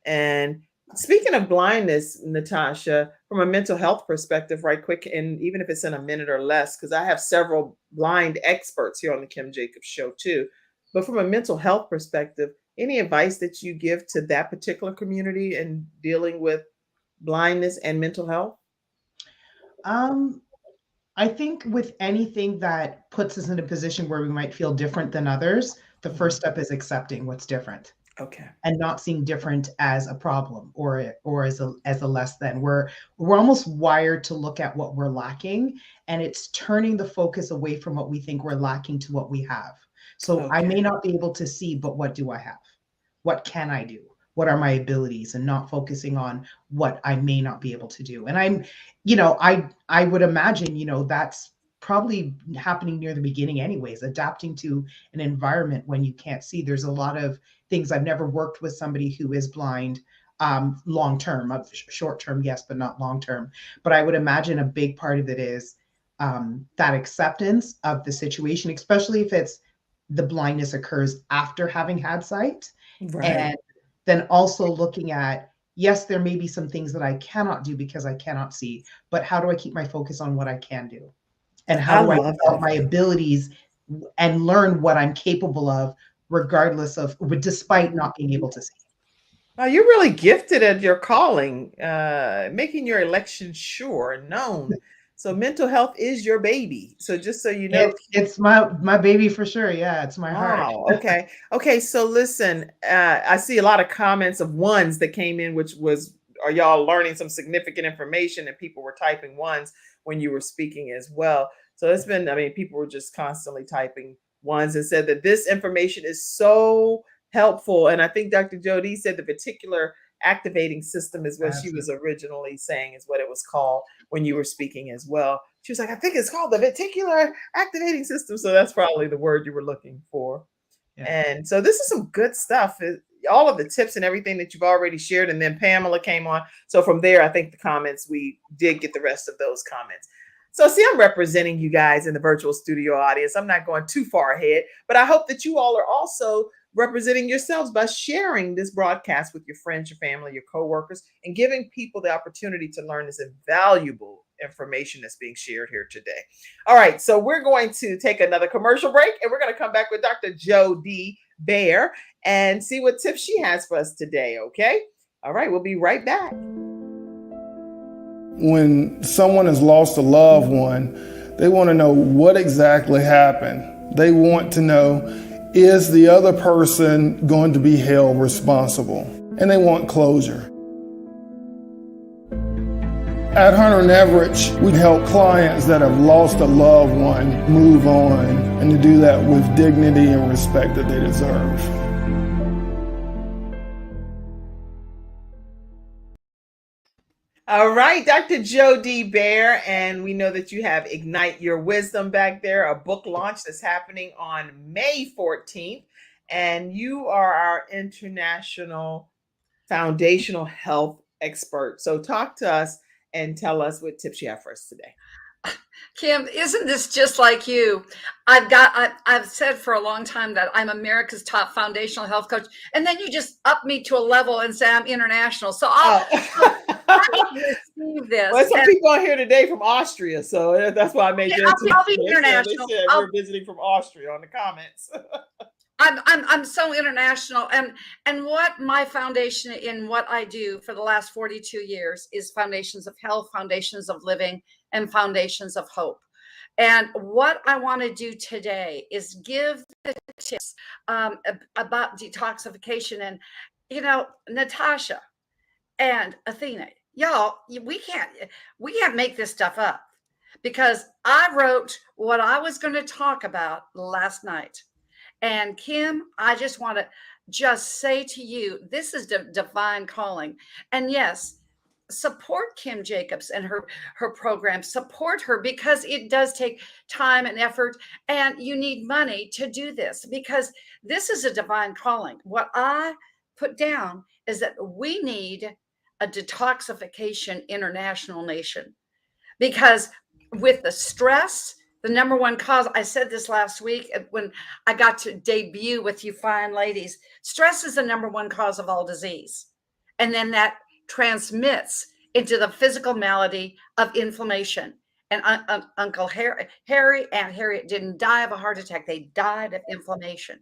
Speaker 1: And speaking of blindness, Natasha, from a mental health perspective, right quick, and even if it's in a minute or less, because I have several blind experts here on the Kim Jacobs Show too. But from a mental health perspective, any advice that you give to that particular community in dealing with blindness and mental health?
Speaker 3: I think with anything that puts us in a position where we might feel different than others, the first step is accepting what's different.
Speaker 1: Okay.
Speaker 3: And not seeing different as a problem or as a less than. We're almost wired to look at what we're lacking, and it's turning the focus away from what we think we're lacking to what we have. So I may not be able to see, but what do I have? What can I do? What are my abilities? And not focusing on what I may not be able to do. And I would imagine, that's probably happening near the beginning anyways, adapting to an environment when you can't see. There's a lot of things. I've never worked with somebody who is blind long term, short term, yes, but not long term. But I would imagine a big part of it is that acceptance of the situation, especially if the blindness occurs after having had sight.
Speaker 1: Right.
Speaker 3: And then also looking at, yes, there may be some things that I cannot do because I cannot see, but how do I keep my focus on what I can do? And how do I develop my abilities and learn what I'm capable of, despite not being able to see?
Speaker 1: Well, you're really gifted at your calling, making your election sure and known. So mental health is your baby. So just so you know,
Speaker 3: it's my baby for sure. Yeah, it's my heart.
Speaker 1: Okay. Okay. So listen, I see a lot of comments of ones that came in, which was, are y'all learning some significant information? And people were typing ones when you were speaking as well. So it's been, people were just constantly typing ones and said that this information is so helpful. And I think Dr. Jody said the particular activating system is what she was originally saying is what it was called when you were speaking as well. She was like, I think it's called the reticular activating system. So that's probably the word you were looking for. Yeah. And so this is some good stuff. All of the tips and everything that you've already shared. And then Pamela came on. So from there, I think the comments, we did get the rest of those comments. So see, I'm representing you guys in the virtual studio audience. I'm not going too far ahead, but I hope that you all are also representing yourselves by sharing this broadcast with your friends, your family, your coworkers, and giving people the opportunity to learn this invaluable information that's being shared here today. All right, so we're going to take another commercial break, and we're going to come back with Dr. Jody Bear and see what tips she has for us today, okay? All right, we'll be right back.
Speaker 8: When someone has lost a loved one, they want to know what exactly happened. They want to know, is the other person going to be held responsible? And they want closure. At Hunter and Everett, we help clients that have lost a loved one move on, and to do that with dignity and respect that they deserve.
Speaker 1: All right, Dr. Jody Bear, and we know that you have Ignite Your Wisdom back there, a book launch that's happening on May 14th, and you are our international foundational health expert. So talk to us and tell us what tips you have for us today.
Speaker 6: Kim, isn't this just like you? I've said for a long time that I'm America's top foundational health coach, and then you just up me to a level and say I'm international. So I receive this.
Speaker 1: Well, some people on here today from Austria, so that's why I made you.
Speaker 6: I'll be international.
Speaker 1: They said we're visiting from Austria on the comments.
Speaker 6: I'm so international, and what my foundation in what I do for the last 42 years is foundations of health, foundations of living, and foundations of hope. And what I want to do today is give the tips about detoxification. And Natasha and Athena, y'all, we can't make this stuff up, because I wrote what I was going to talk about last night. And Kim, I just want to say to you, this is divine calling. And yes, support Kim Jacobs and her program. Support her, because it does take time and effort, and you need money to do this, because this is a divine calling. What I put down is that we need a detoxification international nation, because with the stress, the number one cause, I said this last week when I got to debut with you fine ladies, stress is the number one cause of all disease. And then that transmits into the physical malady of inflammation. And Uncle Harry and Harriet didn't die of a heart attack. They died of inflammation.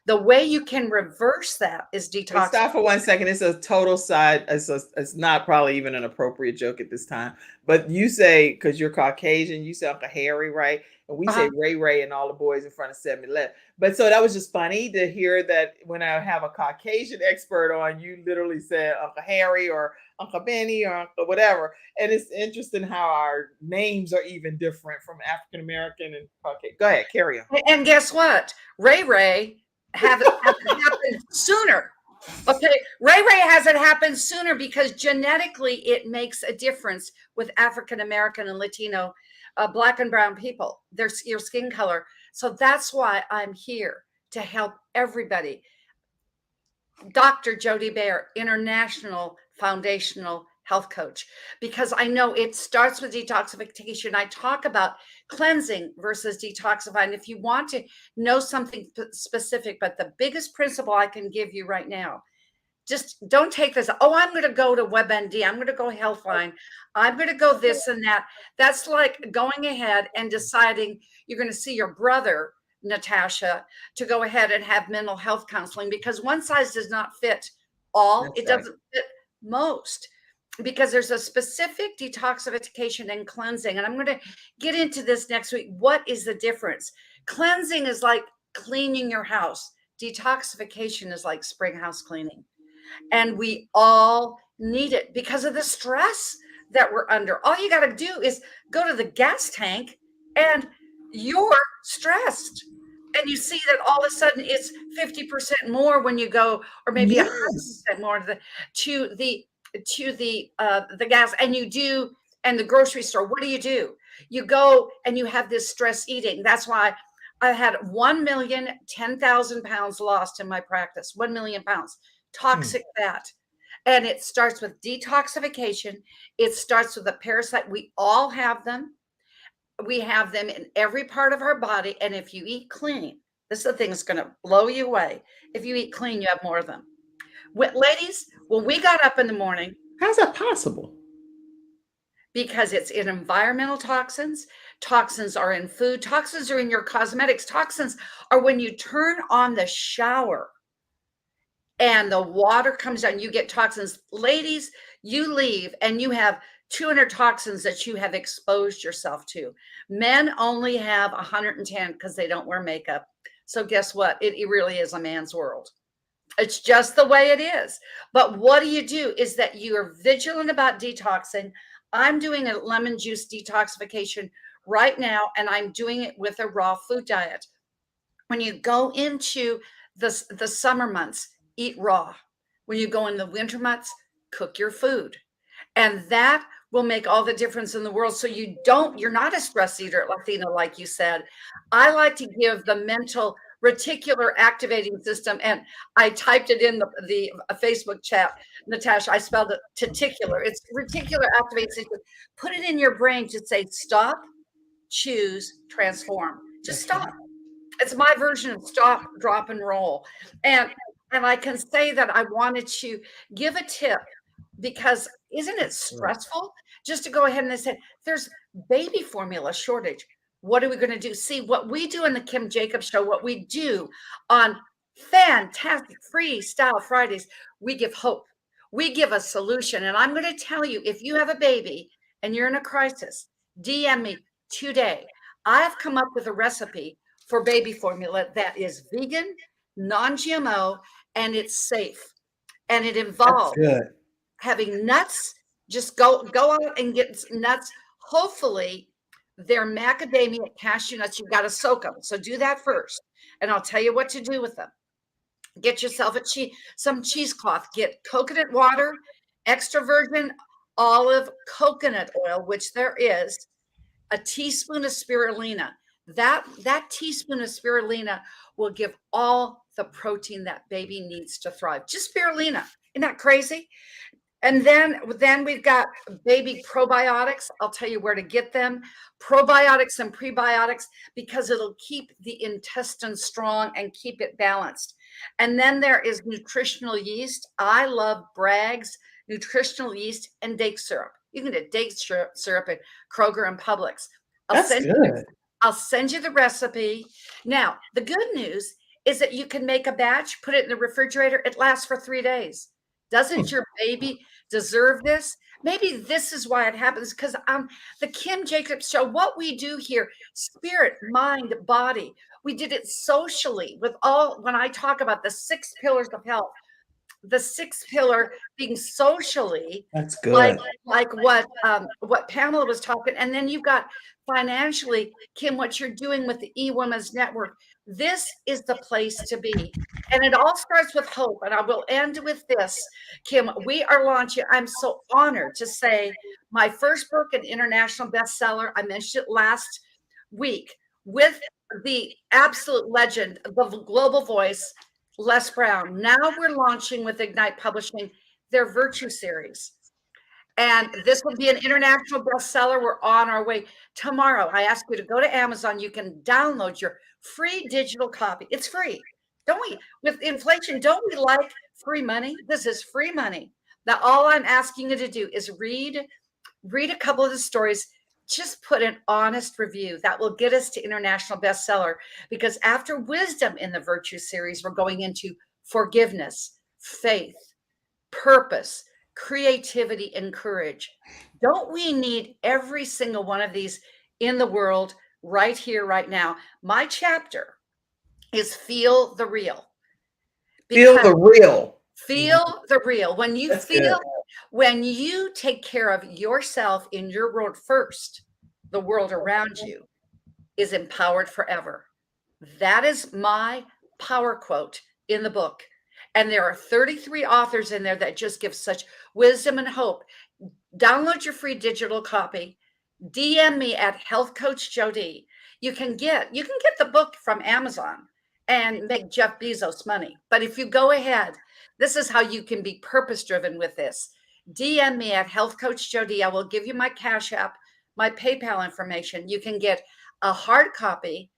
Speaker 6: The way you can reverse that is detox.
Speaker 1: Stop for 1 second. It's a total side. It's not probably even an appropriate joke at this time. But you say, because you're Caucasian, you say Uncle Harry, right? And we say Ray and all the boys in front of 7-Eleven. But so that was just funny to hear that when I have a Caucasian expert on, you literally said Uncle Harry or Uncle Benny or Uncle whatever. And it's interesting how our names are even different from African American and Caucasian. Go ahead, carry on.
Speaker 6: And guess what? Ray have it happen sooner. Okay, Ray hasn't happened sooner because genetically it makes a difference with African American and Latino, Black and brown people. There's your skin color. So that's why I'm here to help everybody. Dr. Jody Bear, international foundational health coach, because I know it starts with detoxification. I talk about cleansing versus detoxifying. If you want to know something specific, but the biggest principle I can give you right now, just don't take this, oh, I'm going to go to WebMD, I'm going to go Healthline, I'm going to go this and that. That's like going ahead and deciding you're going to see your brother, Natasha, to go ahead and have mental health counseling, because one size does not fit all. That's it doesn't fit most, because there's a specific detoxification and cleansing. And I'm going to get into this next week. What is the difference? Cleansing is like cleaning your house. Detoxification is like spring house cleaning. And we all need it because of the stress that we're under. All you got to do is go to the gas tank and you're stressed. And you see that all of a sudden it's 50% more when you go, or maybe 100% more to the gas. And you do, and the grocery store, what do? You go and you have this stress eating. That's why I had 1,010,000 pounds lost in my practice, 1 million pounds, toxic fat. And it starts with detoxification. It starts with a parasite. We all have them. We have them in every part of our body. And if you eat clean, this is the thing that's going to blow you away. If you eat clean, you have more of them. Ladies, when we got up in the morning.
Speaker 1: How's that possible?
Speaker 6: Because it's in environmental toxins. Toxins are in food. Toxins are in your cosmetics. Toxins are when you turn on the shower and the water comes down, you get toxins. Ladies, you leave and you have 200 toxins that you have exposed yourself to. Men only have 110 because they don't wear makeup. So guess what? It really is a man's world. It's just the way it is. But what do is that you are vigilant about detoxing. I'm doing a lemon juice detoxification right now, and I'm doing it with a raw food diet. When you go into the summer months, eat raw. When you go in the winter months, cook your food. And that will make all the difference in the world. So you're not a stress eater, Latina, like you said. I like to give the mental reticular activating system. And I typed it in the Facebook chat, Natasha, I spelled it teticular. It's reticular activating system. Put it in your brain to say, stop, choose, transform. Just stop. It's my version of stop, drop, and roll. And I can say that I wanted to give a tip, because isn't it stressful just to go ahead and say, there's baby formula shortage. What are we going to do? See, what we do in the Kim Jacobs Show, what we do on fantastic Freestyle Fridays, we give hope. We give a solution. And I'm going to tell you, if you have a baby and you're in a crisis, DM me today. I've come up with a recipe for baby formula that is vegan, non-GMO, and it's safe. And it involves having nuts. Just go out and get nuts. Hopefully they're macadamia cashew nuts. You've got to soak them. So do that first. And I'll tell you what to do with them. Get yourself some cheesecloth. Get coconut water, extra virgin olive coconut oil, which there is, a teaspoon of spirulina. That teaspoon of spirulina will give all the protein that baby needs to thrive. Just spirulina. Isn't that crazy? And then we've got baby probiotics. I'll tell you where to get them. Probiotics and prebiotics, because it'll keep the intestine strong and keep it balanced. And then there is nutritional yeast. I love Bragg's nutritional yeast and date syrup. You can get date syrup at Kroger and Publix. I'll send you the recipe. Now, the good news is that you can make a batch, put it in the refrigerator. It lasts for 3 days. Doesn't your baby deserve this? Maybe this is why it happens, because the Kim Jacobs Show, what we do here, spirit, mind, body, we did it socially with when I talk about the 6 pillars of health, the 6th pillar being socially.
Speaker 1: That's good.
Speaker 6: Like what Pamela was talking. And then you've got financially, Kim, what you're doing with the eWomen's Network. This is the place to be. And it all starts with hope. And I will end with this, Kim. We are launching. I'm so honored to say my first book, an international bestseller. I mentioned it last week with the absolute legend, the global voice, Les Brown. Now we're launching with Ignite Publishing their Virtue series. And this will be an international bestseller. We're on our way. Tomorrow, I ask you to go to Amazon. You can download your free digital copy. It's free. Don't we? With inflation, don't we like free money? This is free money. Now, all I'm asking you to do is read a couple of the stories. Just put an honest review. That will get us to international bestseller, because after wisdom in the Virtue series, we're going into forgiveness, faith, purpose, creativity, and courage. Don't we need every single one of these in the world right here, right now? My chapter is Feel the Real.
Speaker 1: Feel the real.
Speaker 6: Feel the real. When you
Speaker 1: That's
Speaker 6: feel,
Speaker 1: good.
Speaker 6: when you take care of yourself in your world first, the world around you is empowered forever. That is my power quote in the book. And there are 33 authors in there that just give such wisdom and hope. Download your free digital copy. DM me at Health Coach Jody. You can get the book from Amazon and make Jeff Bezos money. But if you go ahead, this is how you can be purpose driven with this. DM me at Health Coach Jody. I will give you my Cash App, my PayPal information. You can get a hard copy.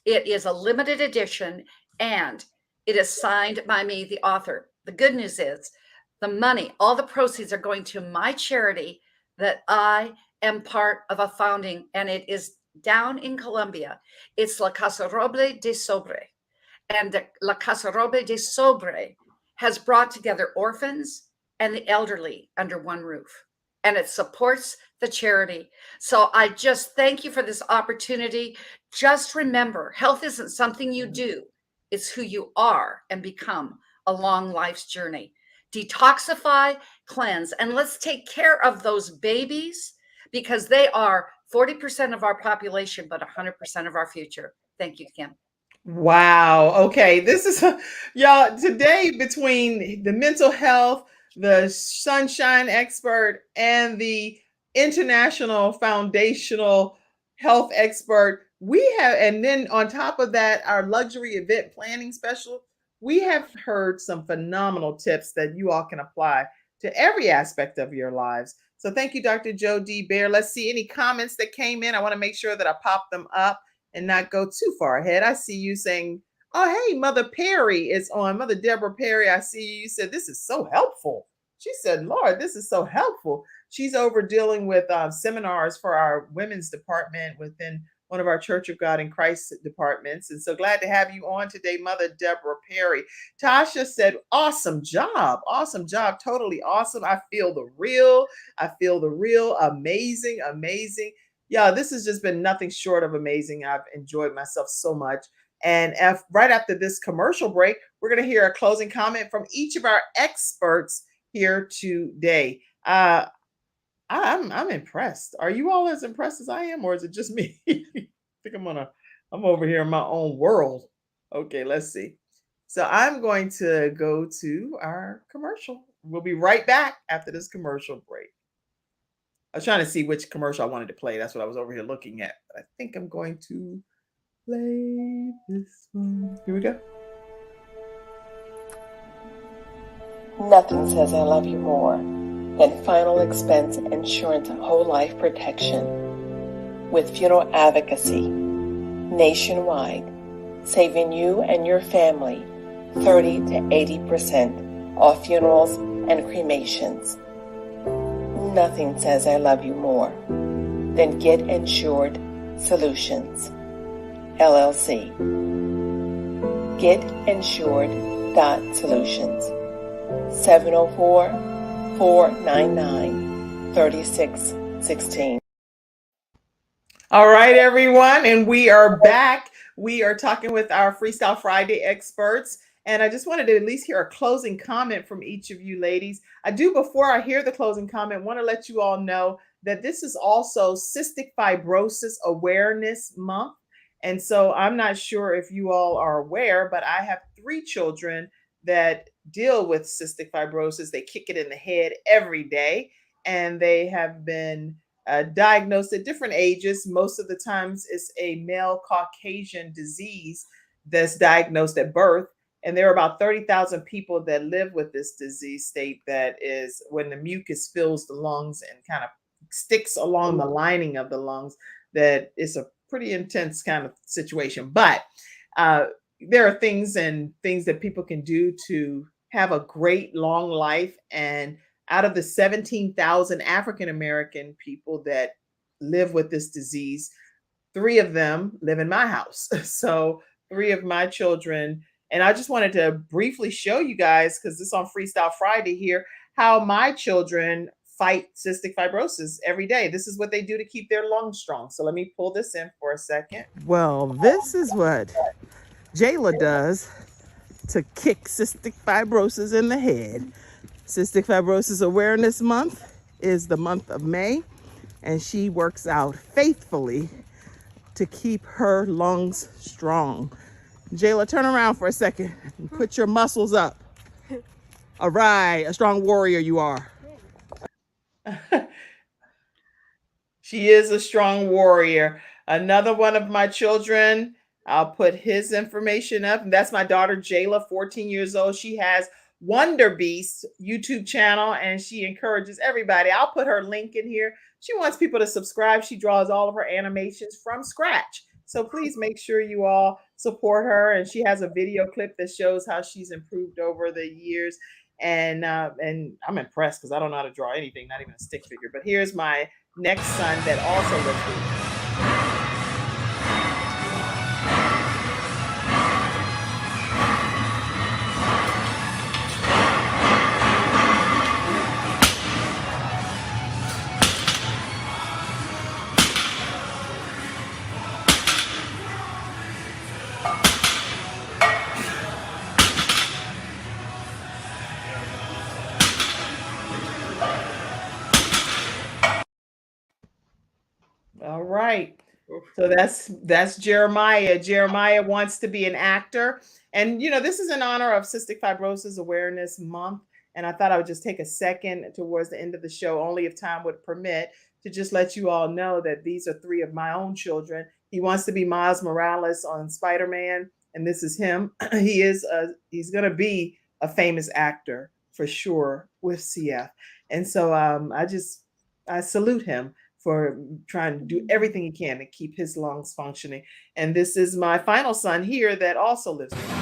Speaker 6: It is a limited edition, and it is signed by me, the author. The good news is the money, all the proceeds are going to my charity that I am part of a founding, and it is down in Colombia. It's La Casa Roble de Sobre. And La Casa Roble de Sobre has brought together orphans and the elderly under one roof, and it supports the charity. So I just thank you for this opportunity. Just remember, health isn't something you do. It's who you are and become along life's journey. Detoxify, cleanse, and let's take care of those babies because they are 40% of our population, but 100% of our future. Thank you, Kim.
Speaker 1: Wow. Okay. This is, y'all, today between the mental health, the sunshine expert, and the international foundational health expert, we have, and then on top of that, our luxury event planning special, we have heard some phenomenal tips that you all can apply to every aspect of your lives. So thank you, Dr. Joe D. Bear. Let's see any comments that came in. I want to make sure that I pop them up and not go too far ahead. I see you saying, oh, hey, Mother Perry is on. Mother Deborah Perry, I see you. You said, this is so helpful. She said, Lord, this is so helpful. She's over dealing with seminars for our women's department within one of our Church of God in Christ departments. And so glad to have you on today, Mother Deborah Perry. Tasha said, awesome job. Awesome job. Totally awesome. I feel the real. I feel the real. Amazing, amazing. Yeah, this has just been nothing short of amazing. I've enjoyed myself so much. And right after this commercial break, we're going to hear a closing comment from each of our experts here today. I'm impressed. Are you all as impressed as I am, or is it just me? I think I'm over here in my own world. Okay, let's see. So I'm going to go to our commercial. We'll be right back after this commercial break. I was trying to see which commercial I wanted to play. That's what I was over here looking at. But I think I'm going to play this one. Here we go.
Speaker 9: Nothing says I love you more than final expense insurance whole life protection. With funeral advocacy nationwide, saving you and your family 30 to 80% off funerals and cremations. Nothing says I love you more than Get Insured Solutions, LLC. GetInsured.Solutions, 704-499-3616.
Speaker 1: All right, everyone, and we are back. We are talking with our Freestyle Friday experts. And I just wanted to at least hear a closing comment from each of you ladies. I do, before I hear the closing comment, want to let you all know that this is also Cystic Fibrosis Awareness Month. And so I'm not sure if you all are aware, but I have 3 children that deal with cystic fibrosis. They kick it in the head every day, and they have been diagnosed at different ages. Most of the times it's a male Caucasian disease that's diagnosed at birth. And there are about 30,000 people that live with this disease state, that is when the mucus fills the lungs and kind of sticks along the lining of the lungs, that is a pretty intense kind of situation. But there are things that people can do to have a great long life. And out of the 17,000 African-American people that live with this disease, 3 of them live in my house. So 3 of my children. And I just wanted to briefly show you guys, because this is on Freestyle Friday here, how my children fight cystic fibrosis every day. This is what they do to keep their lungs strong. So let me pull this in for a second. Well, this is what Jayla does to kick cystic fibrosis in the head. Cystic Fibrosis Awareness Month is the month of May, and she works out faithfully to keep her lungs strong. Jayla, turn around for a second and put your muscles up. All right, a strong warrior you are. She is a strong warrior. Another one of my children, I'll put his information up. And that's my daughter, Jayla, 14 years old. She has Wonder Beast YouTube channel, and she encourages everybody. I'll put her link in here. She wants people to subscribe. She draws all of her animations from scratch. So please make sure you all support her. And she has a video clip that shows how she's improved over the years. And I'm impressed, because I don't know how to draw anything, not even a stick figure. But here's my next son that also lives with me. right. So that's Jeremiah. Jeremiah wants to be an actor. And, this is in honor of Cystic Fibrosis Awareness Month. And I thought I would just take a second towards the end of the show, only if time would permit, to just let you all know that these are 3 of my own children. He wants to be Miles Morales on Spider-Man, and this is him. He's going to be a famous actor for sure with CF. And so I salute him for trying to do everything he can to keep his lungs functioning. And this is my final son here that also lives with me.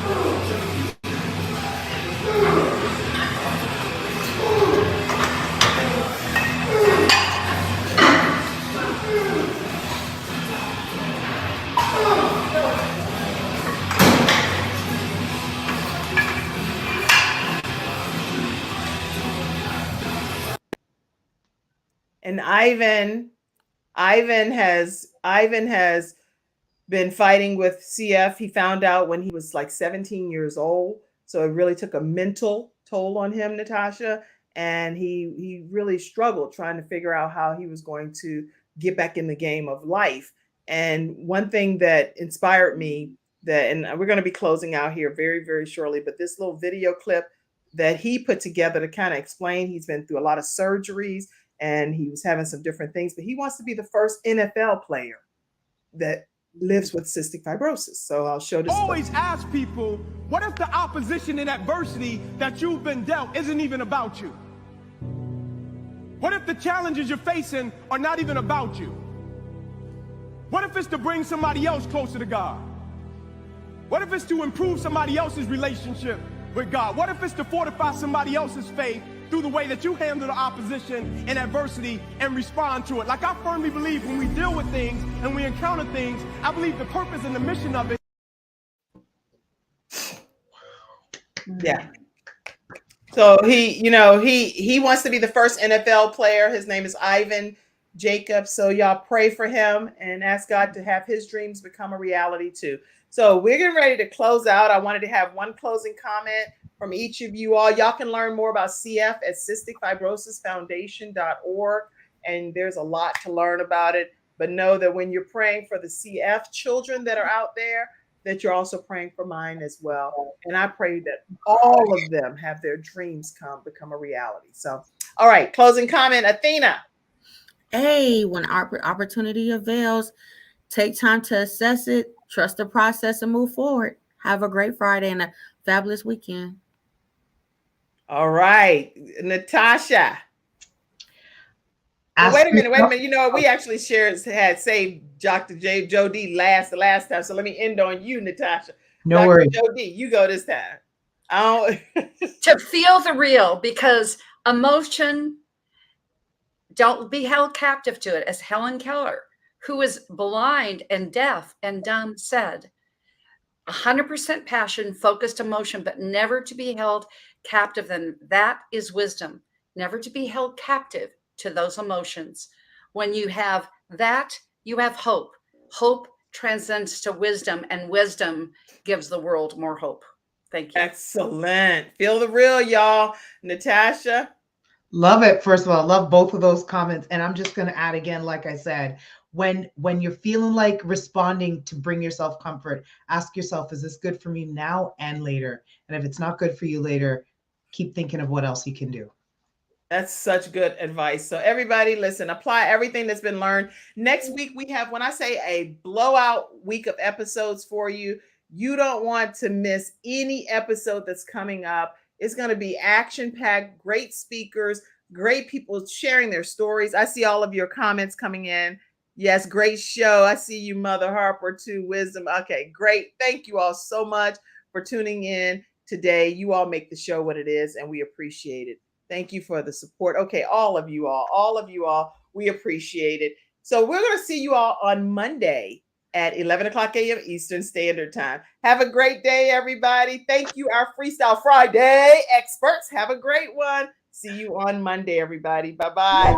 Speaker 1: And Ivan has been fighting with CF. He found out when he was like 17 years old. So it really took a mental toll on him, Natasha. And he really struggled trying to figure out how he was going to get back in the game of life. And one thing that inspired me and we're going to be closing out here very, very shortly, but this little video clip that he put together to kind of explain, he's been through a lot of surgeries and he was having some different things, but he wants to be the first NFL player that lives with cystic fibrosis. So I'll show this.
Speaker 10: Always ask people, what if the opposition and adversity that you've been dealt isn't even about you? What if the challenges you're facing are not even about you? What if it's to bring somebody else closer to God? What if it's to improve somebody else's relationship with God? What if it's to fortify somebody else's faith through the way that you handle the opposition and adversity and respond to it? Like, I firmly believe when we deal with things and we encounter things, I believe the purpose and the mission of it.
Speaker 1: Yeah. So he wants to be the first NFL player. His name is Ivan Jacobs. So y'all pray for him and ask God to have his dreams become a reality too. So we're getting ready to close out. I wanted to have one closing comment from each of you all. Y'all can learn more about CF at cysticfibrosisfoundation.org. And there's a lot to learn about it. But know that when you're praying for the CF children that are out there, that you're also praying for mine as well. And I pray that all of them have their dreams become a reality. So, all right, closing comment, Athena.
Speaker 7: Hey, when opportunity avails, take time to assess it, trust the process, and move forward. Have a great Friday and a fabulous weekend.
Speaker 1: All right, Natasha. Wait a minute. You know, we actually had saved Dr. Joe D the last time. So let me end on you, Natasha.
Speaker 3: No worries.
Speaker 1: Joe D, you go this time.
Speaker 6: To feel the real, because emotion, don't be held captive to it. As Helen Keller, who is blind and deaf and dumb, said, 100% passion, focused emotion, but never to be held captive. And that is wisdom, never to be held captive to those emotions. When you have that, you have hope. Hope transcends to wisdom, and wisdom gives the world more hope. Thank you.
Speaker 1: Excellent. Feel the real, y'all. Natasha.
Speaker 3: Love it. First of all, I love both of those comments. And I'm just going to add again, like I said, when you're feeling like responding to bring yourself comfort, ask yourself, is this good for me now and later? And if it's not good for you later, keep thinking of what else you can do.
Speaker 1: That's such good advice. So everybody, listen, apply everything that's been learned. Next week, we have, when I say a blowout week of episodes for you, you don't want to miss any episode that's coming up. It's going to be action-packed, great speakers, great people sharing their stories. I see all of your comments coming in. Yes, great show. I see you, Mother Harper, too. Wisdom. Okay, great. Thank you all so much for tuning in today. You all make the show what it is, and we appreciate it. Thank you for the support. Okay, all of you all, we appreciate it. So we're going to see you all on Monday at 11 o'clock a.m. Eastern Standard Time. Have a great day, everybody. Thank you, our Freestyle Friday experts. Have a great one. See you on Monday, everybody. Bye-bye.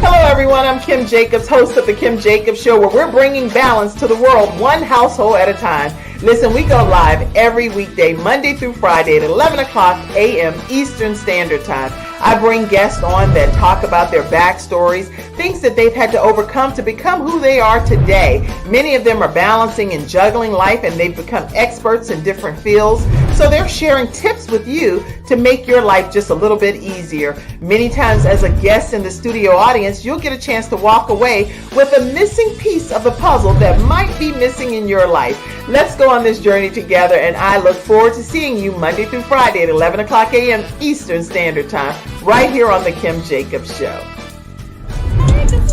Speaker 1: Hello, everyone. I'm Kim Jacobs, host of The Kim Jacobs Show, where we're bringing balance to the world, one household at a time. Listen, we go live every weekday, Monday through Friday at 11 o'clock a.m. Eastern Standard Time. I bring guests on that talk about their backstories, things that they've had to overcome to become who they are today. Many of them are balancing and juggling life, and they've become experts in different fields. So they're sharing tips with you to make your life just a little bit easier. Many times as a guest in the studio audience, you'll get a chance to walk away with a missing piece of the puzzle that might be missing in your life. Let's go on this journey together, and I look forward to seeing you Monday through Friday at 11 o'clock a.m. Eastern Standard Time, right here on The Kim Jacobs Show.